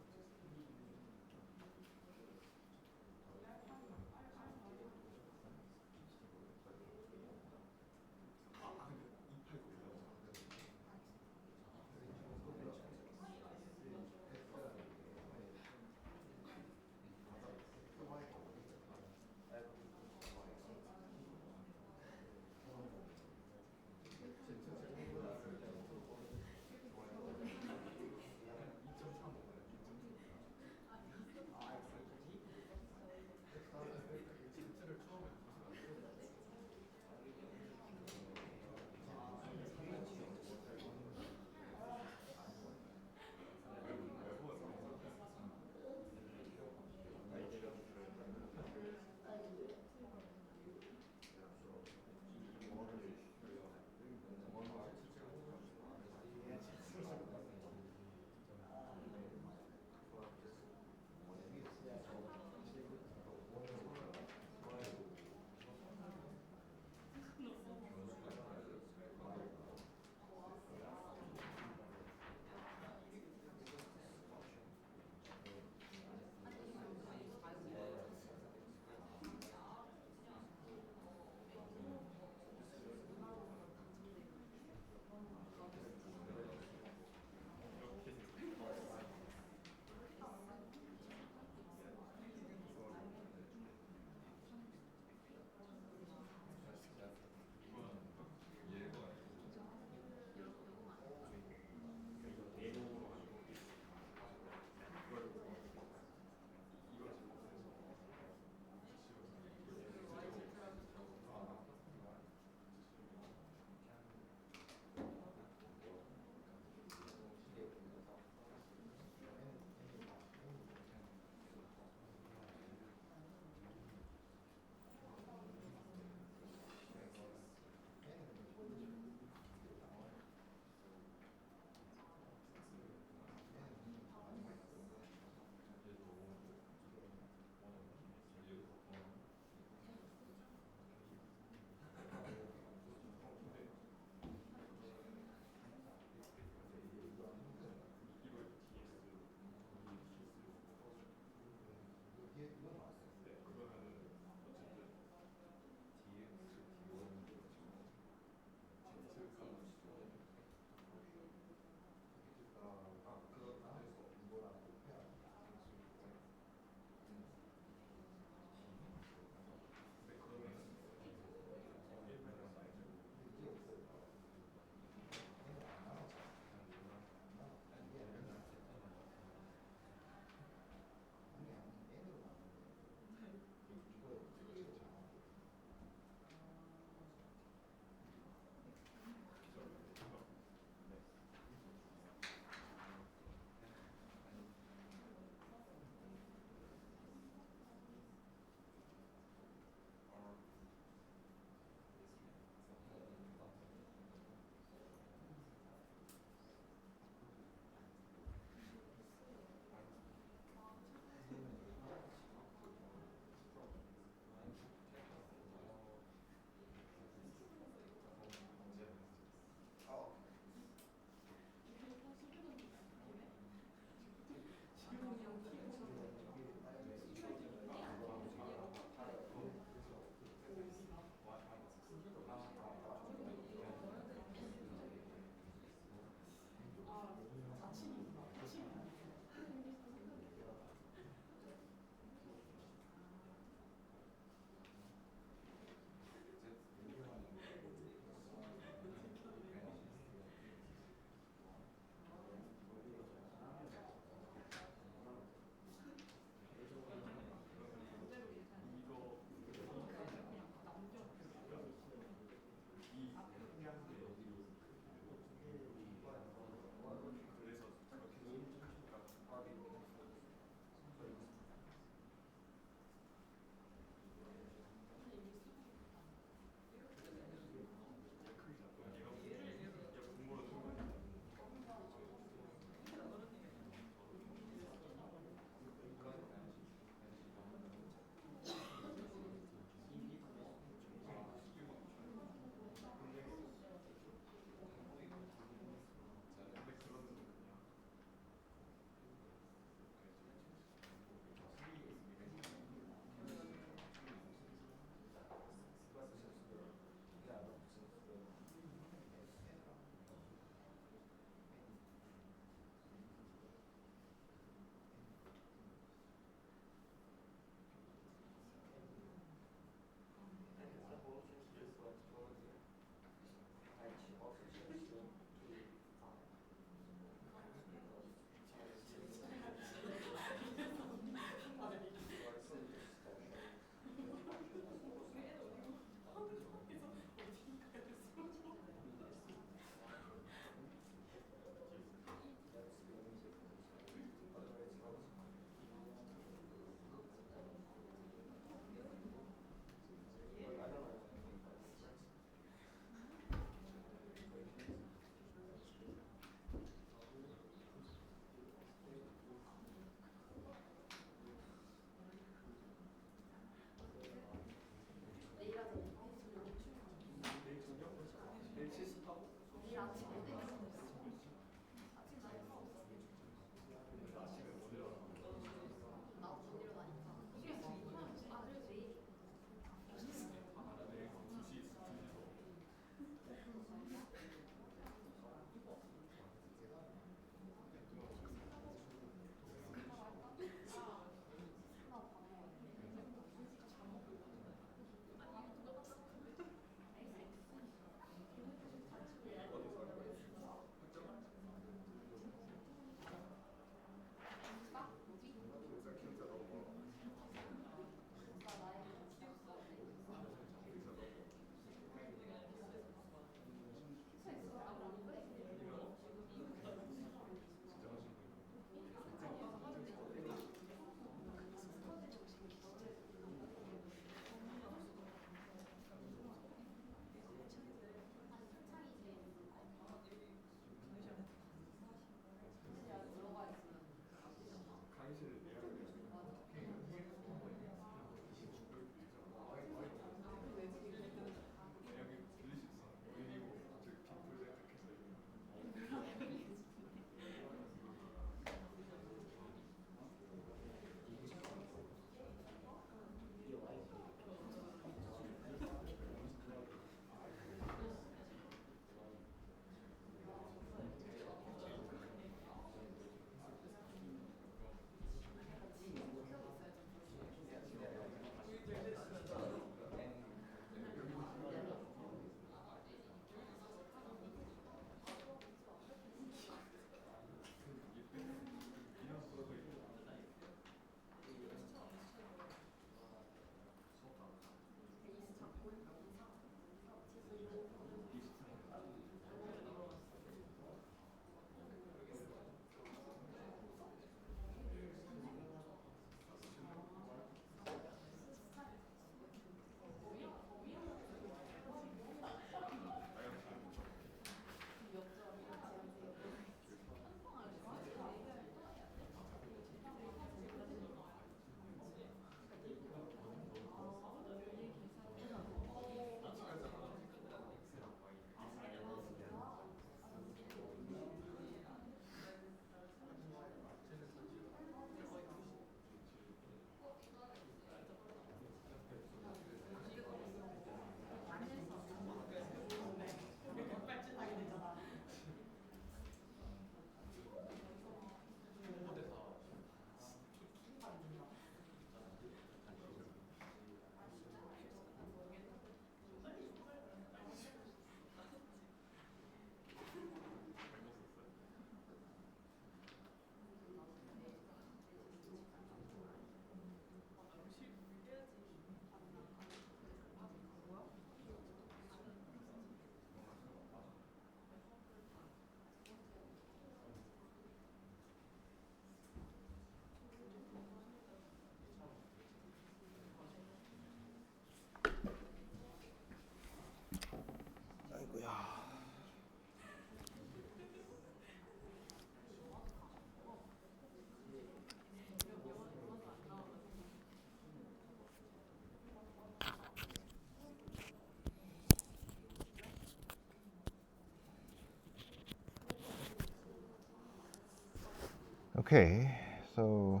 Okay, so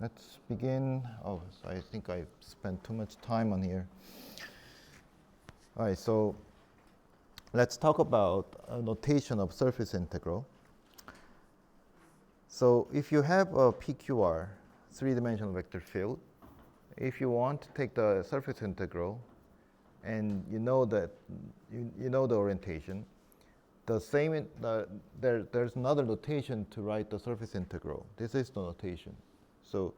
let's begin. Oh, so I think I spent too much time on here. All right, so let's talk about a notation of surface integral. So if you have a PQR, three-dimensional vector field, if you want to take the surface integral, and you know that you know the orientation, the same there's another notation to write the surface integral. This is the notation. So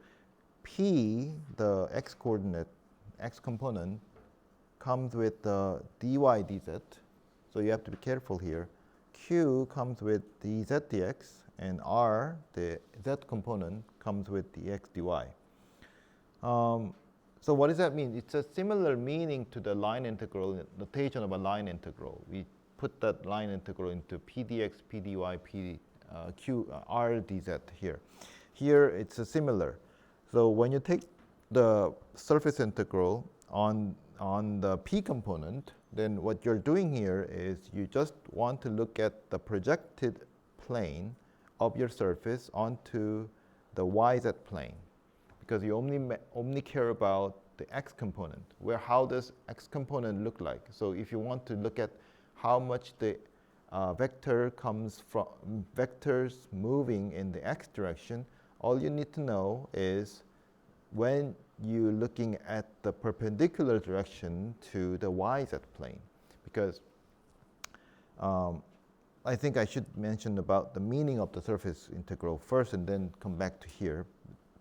P, the x coordinate, x component, comes with the dy dz. So you have to be careful here. Q comes with dz dx, and R, the z component, comes with dx dy. So what does that mean? It's a similar meaning to the line integral, notation of a line integral. We put that line integral into p dx, p dy, r dz here. Here it's a similar. So when you take the surface integral on the p component, then what you're doing here is you just want to look at the projected plane of your surface onto the yz plane, because you only care about the x component. How does x component look like? So if you want to look at how much the vector comes from vectors moving in the x direction, all you need to know is when you're looking at the perpendicular direction to the yz plane. Because I think I should mention about the meaning of the surface integral first and then come back to here.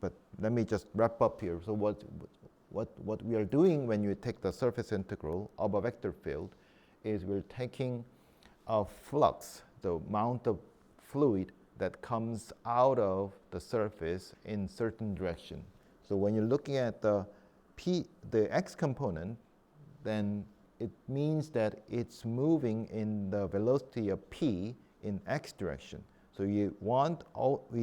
But let me just wrap up here. So what we are doing when you take the surface integral of a vector field is we're taking a flux, the amount of fluid that comes out of the surface in certain direction. So when you're looking at the x component, then it means that it's moving in the velocity of p in x direction. So we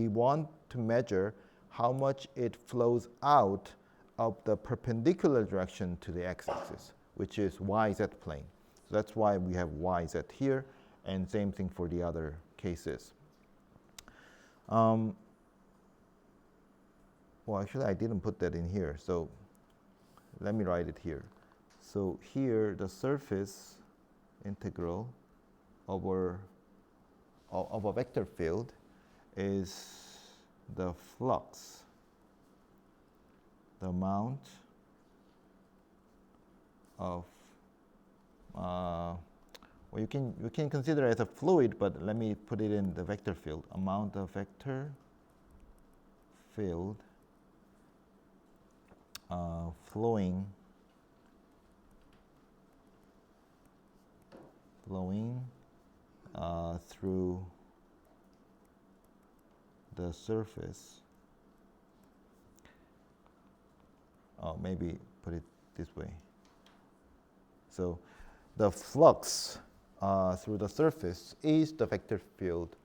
want to measure how much it flows out of the perpendicular direction to the x-axis, which is yz plane. So that's why we have yz here, and same thing for the other cases. Well, actually, I didn't put that in here, so let me write it here. So here, the surface integral of a vector field is the flux, the amount of, well, you can consider it as a fluid, but let me put it in the vector field. Amount of vector field flowing through the surface. Maybe put it this way. So the flux through the surface is the vector field,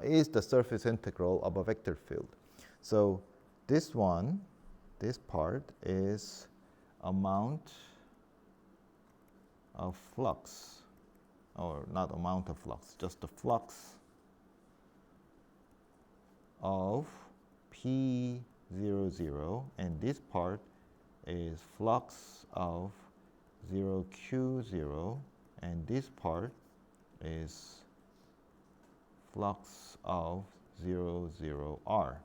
is the surface integral of a vector field. So this part is amount of flux, or not amount of flux, just the flux of P00, and this part is flux of 0Q0, and this part is flux of 0,0R.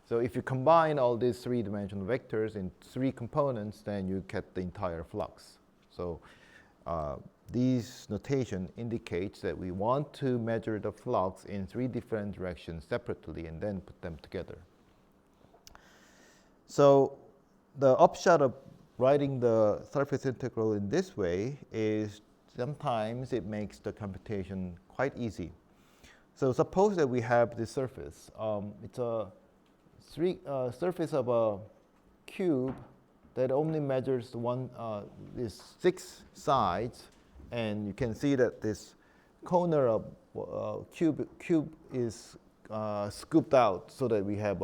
So if you combine all these three-dimensional vectors in three components, then you get the entire flux. So these notation indicates that we want to measure the flux in three different directions separately and then put them together. So the upshot of writing the surface integral in this way is sometimes it makes the computation quite easy. So suppose that we have this surface. It's a surface of a cube that only measures these 6 sides, and you can see that this corner of cube is scooped out so that we have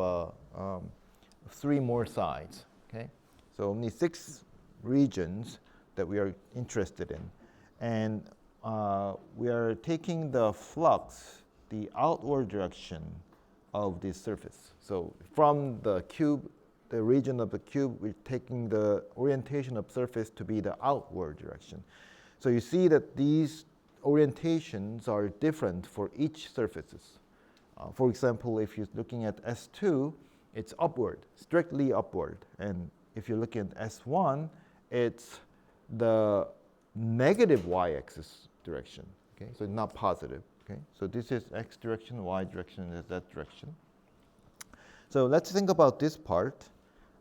3 more sides. Okay, so only 6 regions that we are interested in, and we are taking the flux the outward direction of this surface. So from the cube, the region of the cube, we're taking the orientation of surface to be the outward direction. So you see that these orientations are different for each surfaces. For example, if you're looking at S2, it's upward, strictly upward. And if you're looking at S1, it's the negative y-axis direction. Okay, so not positive. Okay, so this is x direction, y direction is z direction. So let's think about this part.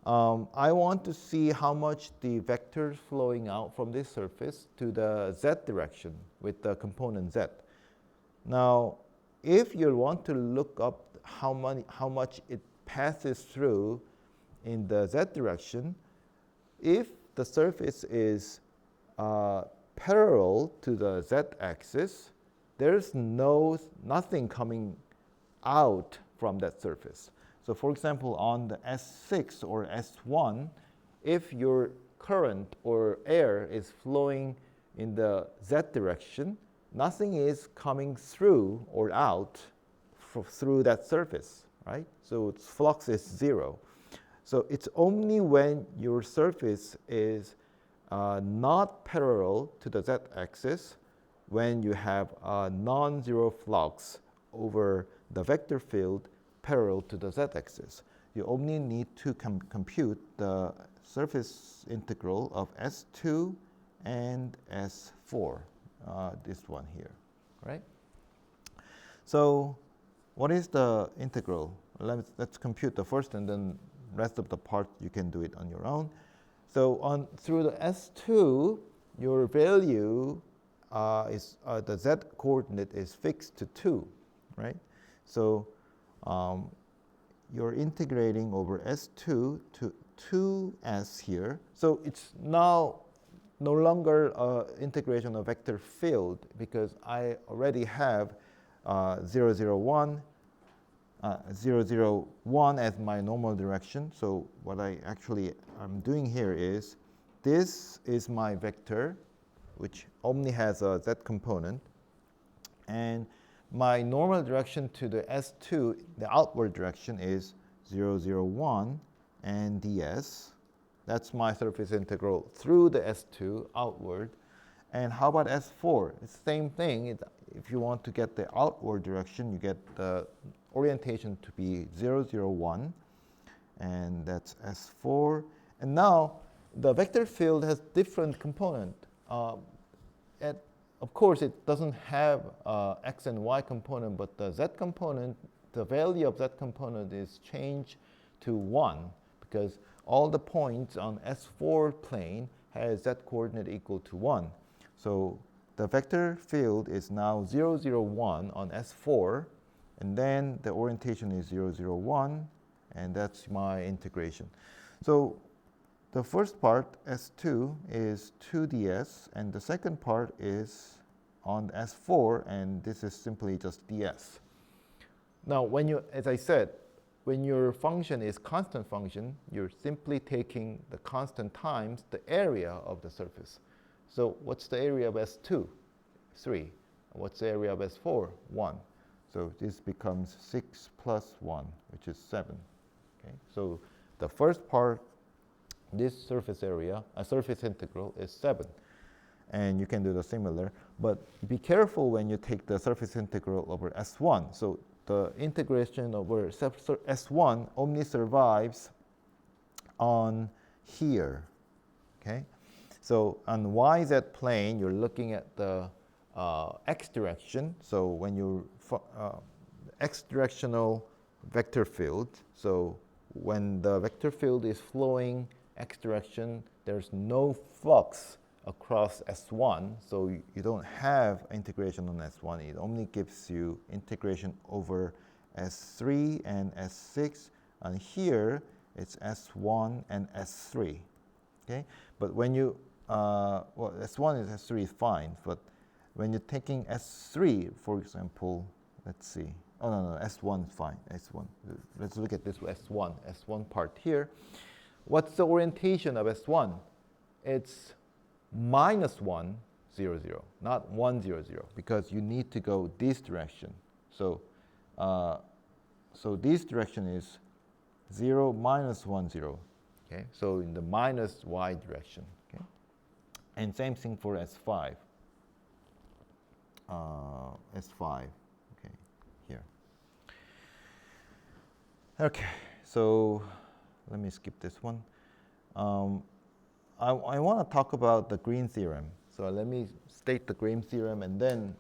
I want to see how much the vectors flowing out from this surface to the z direction with the component z. Now, if you want to look up how much it passes through in the z direction, if the surface is parallel to the z-axis, there's nothing coming out from that surface. So for example, on the S6 or S1, if your current or air is flowing in the z direction, nothing is coming through or out through that surface, right? So its flux is 0. So it's only when your surface is not parallel to the z-axis, when you have a non-zero flux over the vector field parallel to the z-axis. You only need to compute the surface integral of S2 and S4, this one here, right? So what is the integral? Let's compute the first, and then rest of the part you can do it on your own. So through the S2, your value is the z coordinate is fixed to 2, right? So you're integrating over S2 to 2s here. So it's now no longer integration of vector field, because I already have 0, 0, 1, 0, 0, 1 as my normal direction. So what I'm doing here is, this is my vector, which only has a z component, and my normal direction to the S2, the outward direction, is 0, 0, 1 and ds. That's my surface integral through the S2 outward. And how about S4? It's the same thing. If you want to get the outward direction, you get the orientation to be 0, 0, 1, and that's S4. And now the vector field has different component. Of course, it doesn't have x and y component, but the z component, the value of z component is changed to 1, because all the points on S4 plane has z coordinate equal to 1. So the vector field is now 0, 0, 1 on S4, and then the orientation is 0, 0, 1, and that's my integration. So the first part, S2, is 2ds, and the second part is on S4, and this is simply just ds. Now, when you, as I said, when your function is constant function, you're simply taking the constant times the area of the surface. So what's the area of S2? 3. What's the area of S4? 1. So this becomes 6 plus 1, which is 7. Okay? So the first part, this surface area, a surface integral, is 7. And you can do the similar. But be careful when you take the surface integral over S1. So the integration over S1 only survives on here. Okay? So on YZ plane, you're looking at the x direction. So when you x directional vector field, so when the vector field is flowing x direction, there's no flux across S1, so you don't have integration on S1. It only gives you integration over S3 and S6, and here it's S1 and S3. Okay, but when you well, S1 and S3 is fine, but when you're taking S3, for example, let's see. Oh no, S1 is fine. S1. Let's look at this S1 part here. What's the orientation of S1? It's -1, 0, 0, not 1, 0, 0, because you need to go this direction. So, so this direction is 0, minus 1, 0. Okay, so in the minus y direction. Okay, and same thing for S5. S5. Okay, here. Okay, so let me skip this one. I want to talk about the Green theorem. So let me state the Green theorem, and then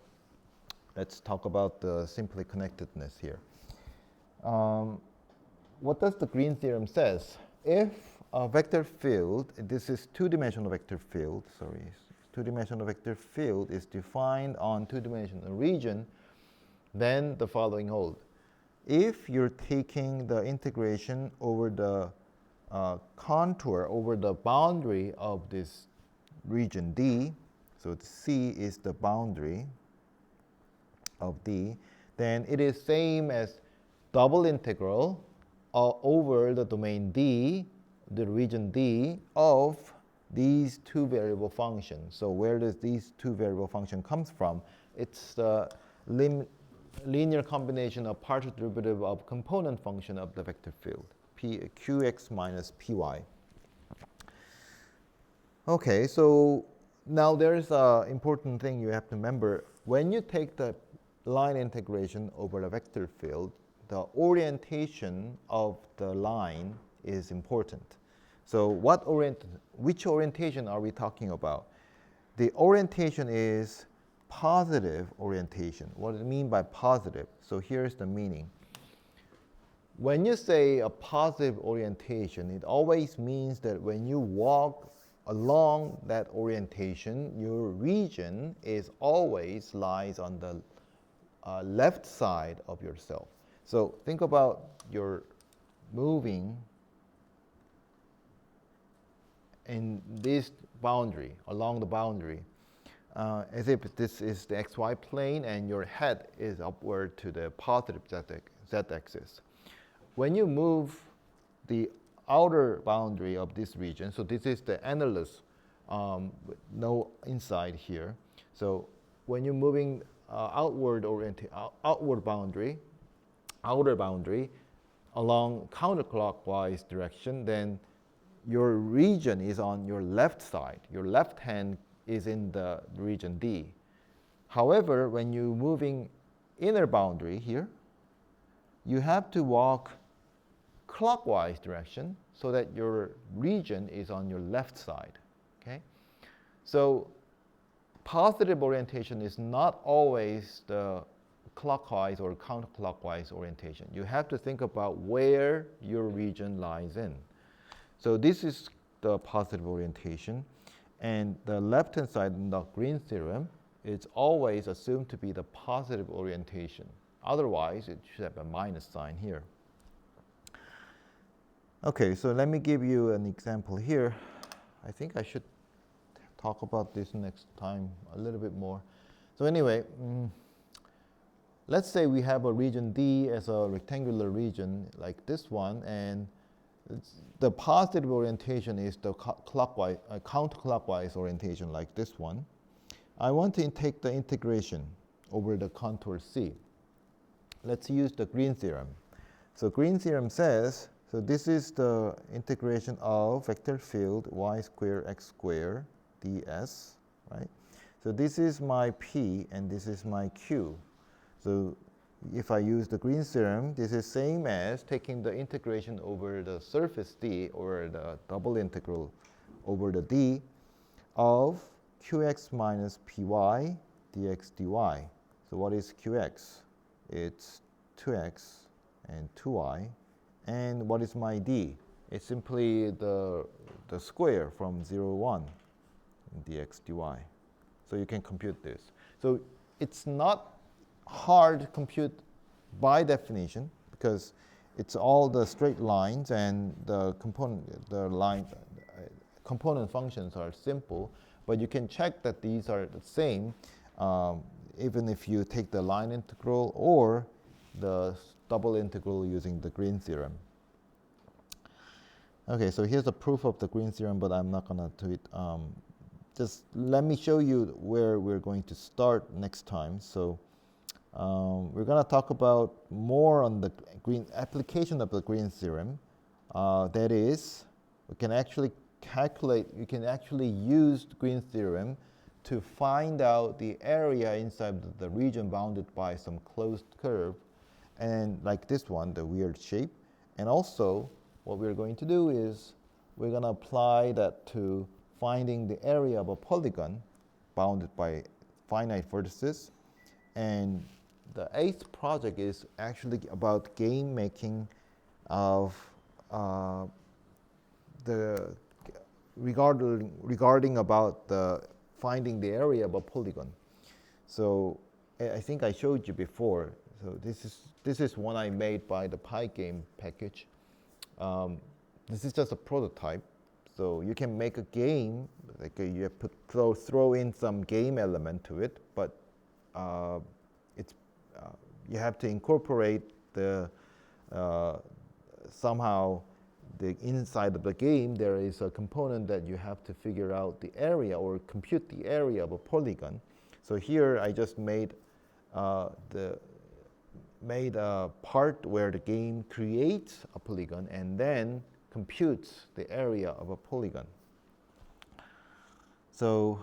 let's talk about the simply connectedness here. What does the Green theorem says? If a vector field, this is two-dimensional vector field, two-dimensional vector field is defined on two-dimensional region, then the following hold. If you're taking the integration over the contour, over the boundary of this region D, so C is the boundary of D, then it is same as double integral over the domain D, the region D, of these two variable functions. So where does these two variable function comes from? It's the linear combination of partial derivative of component function of the vector field, qx minus py. Okay, so now there's an important thing you have to remember. When you take the line integration over the vector field, the orientation of the line is important. So which orientation are we talking about? The orientation is positive orientation. What do you mean by positive? So here's the meaning. When you say a positive orientation, it always means that when you walk along that orientation, your region is always lies on the left side of yourself. So think about your moving in this boundary, along the boundary, as if this is the xy plane and your head is upward to the positive z-axis. When you move the outer boundary of this region, so this is the annulus, with no inside here. So when you're moving outer boundary along counterclockwise direction, then your region is on your left side. Your left hand is in the region D. However, when you're moving inner boundary here, you have to walk clockwise direction so that your region is on your left side. Okay? So positive orientation is not always the clockwise or counterclockwise orientation. You have to think about where your region lies in. So this is the positive orientation, and the left-hand side in the Green theorem is always assumed to be the positive orientation. Otherwise, it should have a minus sign here. Okay, so let me give you an example here. I think I should talk about this next time a little bit more. So anyway, let's say we have a region D as a rectangular region like this one, and the positive orientation is the counterclockwise orientation like this one. I want to take the integration over the contour C. Let's use the Green theorem. So Green theorem says, so this is the integration of vector field y squared x squared ds, right? So this is my P and this is my Q. So if I use the Green theorem, this is same as taking the integration over the surface D, or the double integral over the D of qx minus py dx dy. So what is qx? It's 2x and 2y. And what is my d? It's simply the square from 0, 1 dx dy. So you can compute this. So it's not hard to compute by definition, because it's all the straight lines and the component functions are simple, but you can check that these are the same even if you take the line integral or the double integral using the Green theorem. Okay, so here's the proof of the Green theorem, but I'm not going to do it. Just let me show you where we're going to start next time. So We're going to talk about more on the green application of the green theorem. That is, we can actually calculate, you can actually use the green theorem to find out the area inside the region bounded by some closed curve, and like this one, the weird shape. And also, what we're going to do is we're going to apply that to finding the area of a polygon bounded by finite vertices. And the 8th project is actually about game making of regarding about the finding the area of a polygon. So I think I showed you before. So this is one I made by the Pygame package. This is just a prototype. So you can make a game, like you have to throw in some game element to it, but you have to incorporate the somehow the inside of the game there is a component that you have to figure out the area or compute the area of a polygon. So here I just made a part where the game creates a polygon and then computes the area of a polygon. So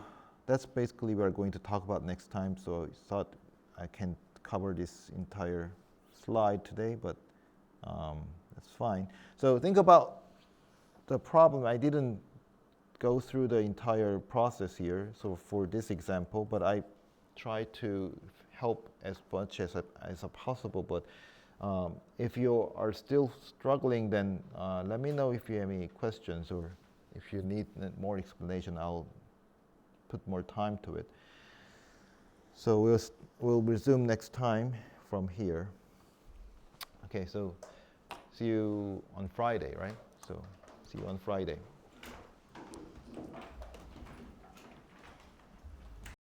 that's basically what we're going to talk about next time. So I thought I can cover this entire slide today, but that's fine. So think about the problem. I didn't go through the entire process here, so for this example, but I try to help as much as possible. But if you are still struggling, then let me know if you have any questions, or if you need more explanation, I'll put more time to it. So we'll resume next time from here. Okay, so see you on Friday, right? So see you on Friday.